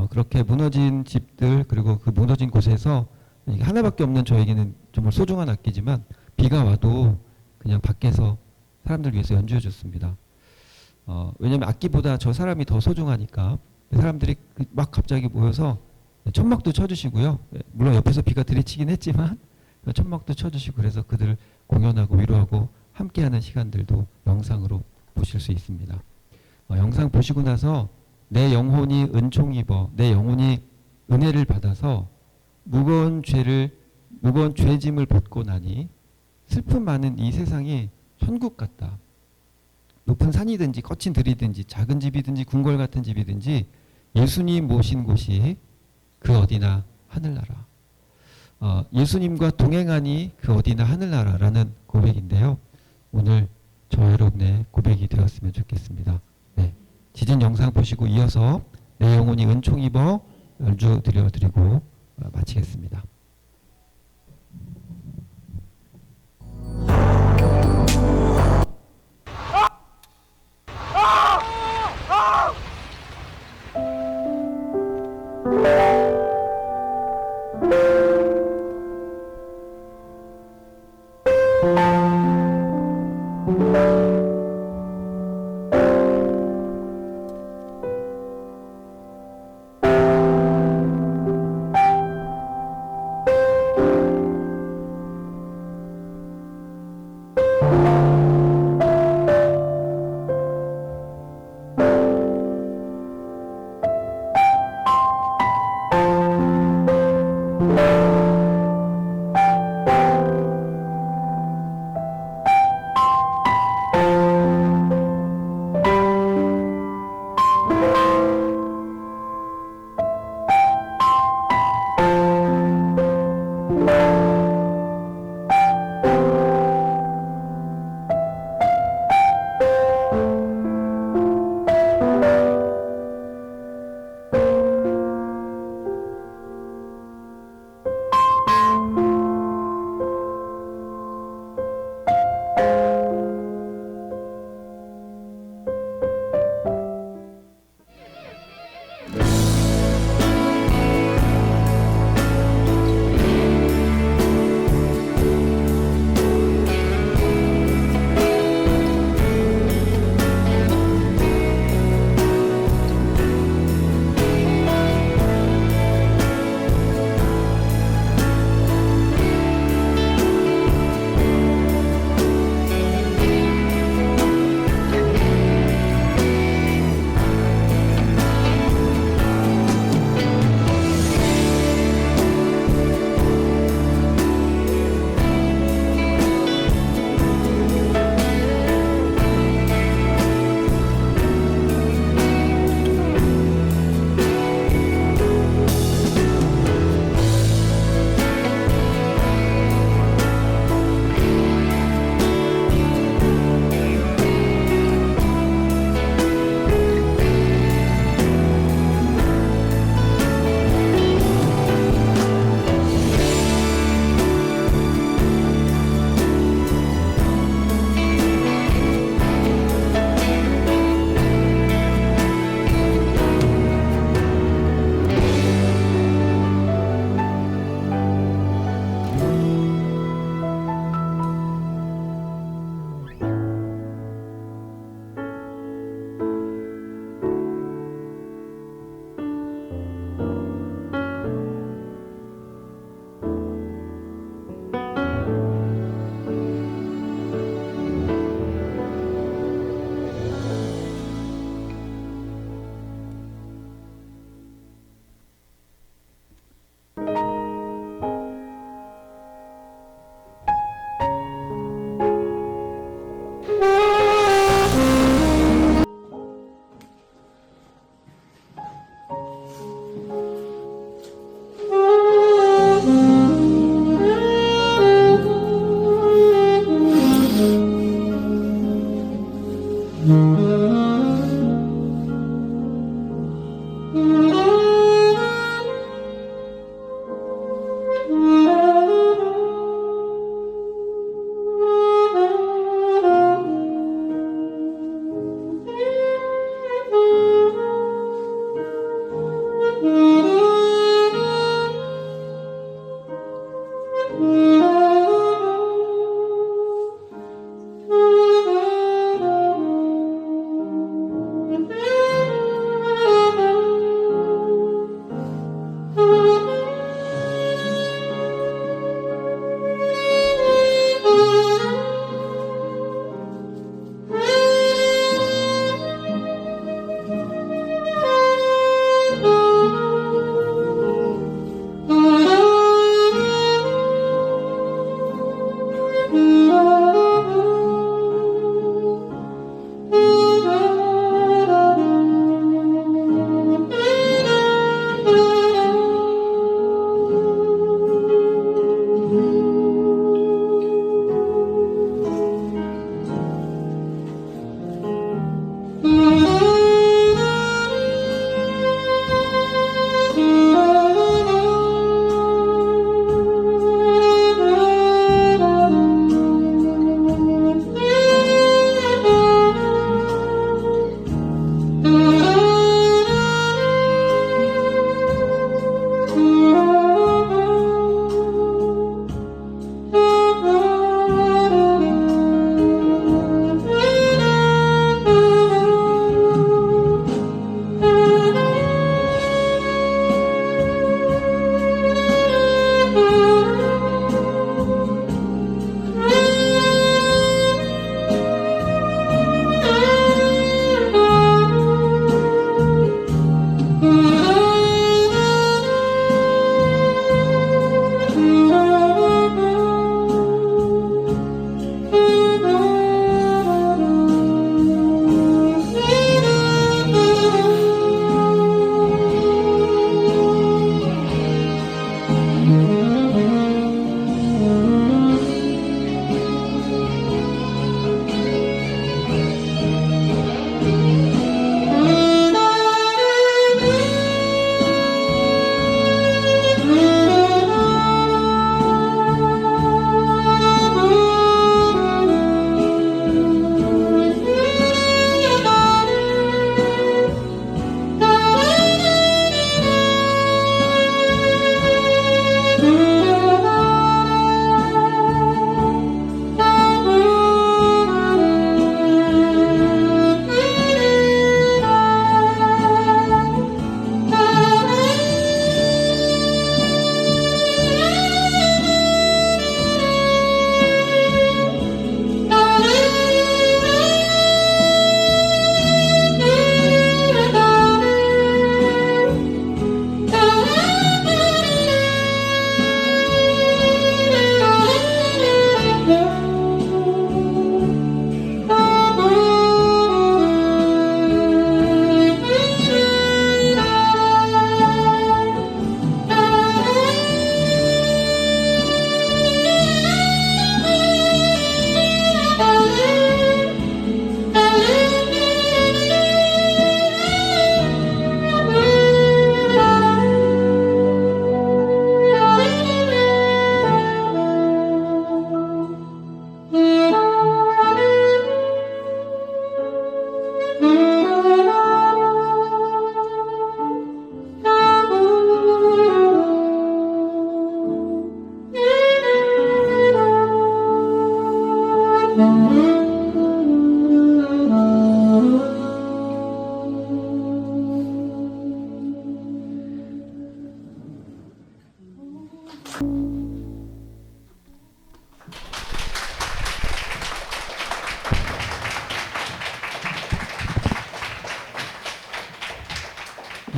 그렇게 무너진 집들 그리고 그 무너진 곳에서 하나밖에 없는 저에게는 정말 소중한 악기지만 비가 와도 그냥 밖에서 사람들 위해서 연주해 줬습니다. 왜냐하면 악기보다 저 사람이 더 소중하니까 사람들이 막 갑자기 모여서 천막도 쳐주시고요. 물론 옆에서 비가 들이치긴 했지만 천막도 쳐주시고 그래서 그들을 공연하고 위로하고 함께하는 시간들도 영상으로 보실 수 있습니다. 영상 보시고 나서 내 영혼이 은총 입어 내 영혼이 은혜를 받아서 무거운 죄짐을 벗고 나니 슬픔 많은 이 세상이 천국 같다. 높은 산이든지 거친 들이든지 작은 집이든지 궁궐 같은 집이든지 예수님 모신 곳이 그 어디나 하늘나라. 예수님과 동행하니 그 어디나 하늘나라라는 고백인데요. 오늘 저 여러분의 고백이 되었으면 좋겠습니다. 지진 영상 보시고 이어서 내 영혼이 은총 입어 연주 드려드리고 마치겠습니다.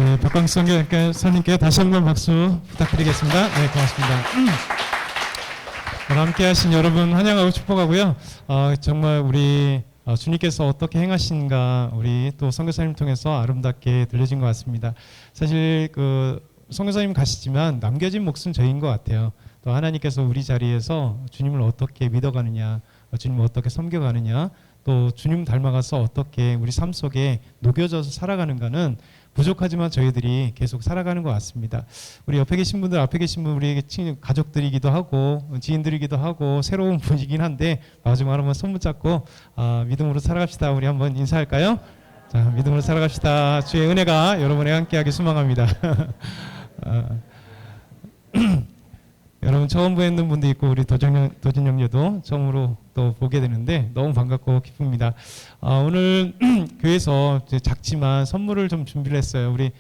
네, 박광수 선생님께 다시 한번 박수 부탁드리겠습니다. 네, 고맙습니다. 오늘 함께하신 여러분 환영하고 축복하고요. 정말 우리 주님께서 어떻게 행하신가 우리 또 선교사님 통해서 아름답게 들려진 것 같습니다. 사실 그 선교사님 가시지만 남겨진 몫은 저희인 것 같아요. 또 하나님께서 우리 자리에서 주님을 어떻게 믿어가느냐, 주님을 어떻게 섬겨가느냐, 또 주님 닮아가서 어떻게 우리 삶 속에 녹여져서 살아가는가는 부족하지만 저희들이 계속 살아가는 것 같습니다. 우리 옆에 계신 분들, 앞에 계신 분, 우리 가족들이기도 하고 지인들이기도 하고 새로운 분이긴 한데 마지막으로 한번 손 붙잡고 믿음으로 살아갑시다. 우리 한번 인사할까요? 자, 믿음으로 살아갑시다. 주의 은혜가 여러분에 함께하기 소망합니다. 여러분 처음 뵙는 분도 있고 우리 도진 형제도 처음으로 또 보게 되는데 너무 반갑고 기쁩니다. 오늘 교회에서 이제 작지만 선물을 좀 준비를 했어요. 우리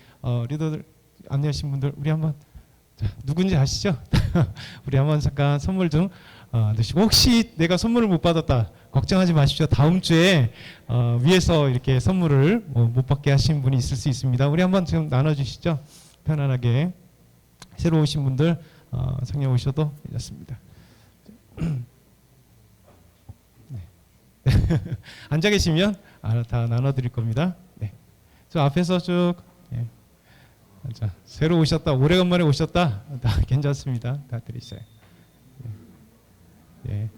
리더들 안내하신 분들 우리 한번 누군지 아시죠? 우리 한번 잠깐 선물 좀 넣으시고 혹시 내가 선물을 못 받았다 걱정하지 마십시오. 다음 주에 위에서 이렇게 선물을 못 받게 하신 분이 있을 수 있습니다. 우리 한번 지금 나눠주시죠. 편안하게 새로 오신 분들 상에 오셔도 괜찮습니다. 네. 앉아 계시면 다 나눠드릴 겁니다. 네. 저 앞에서 쭉 자, 새로 오셨다, 오래간만에 오셨다, 다 괜찮습니다. 다 드리세요. 네.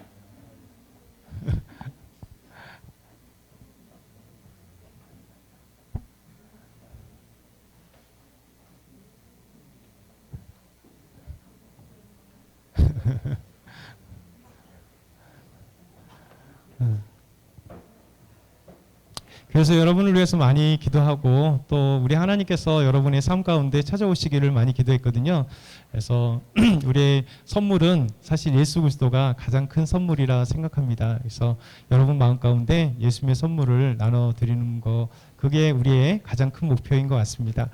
그래서 여러분을 위해서 많이 기도하고 또 우리 하나님께서 여러분의 삶 가운데 찾아오시기를 많이 기도했거든요. 그래서 우리의 선물은 사실 예수 그리스도가 가장 큰 선물이라 생각합니다. 그래서 여러분 마음 가운데 예수님의 선물을 나눠 드리는 거 그게 우리의 가장 큰 목표인 것 같습니다.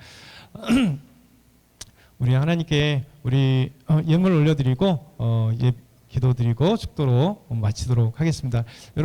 우리 하나님께 우리 예물 올려드리고 기도드리고 축도로 마치도록 하겠습니다. 여러분.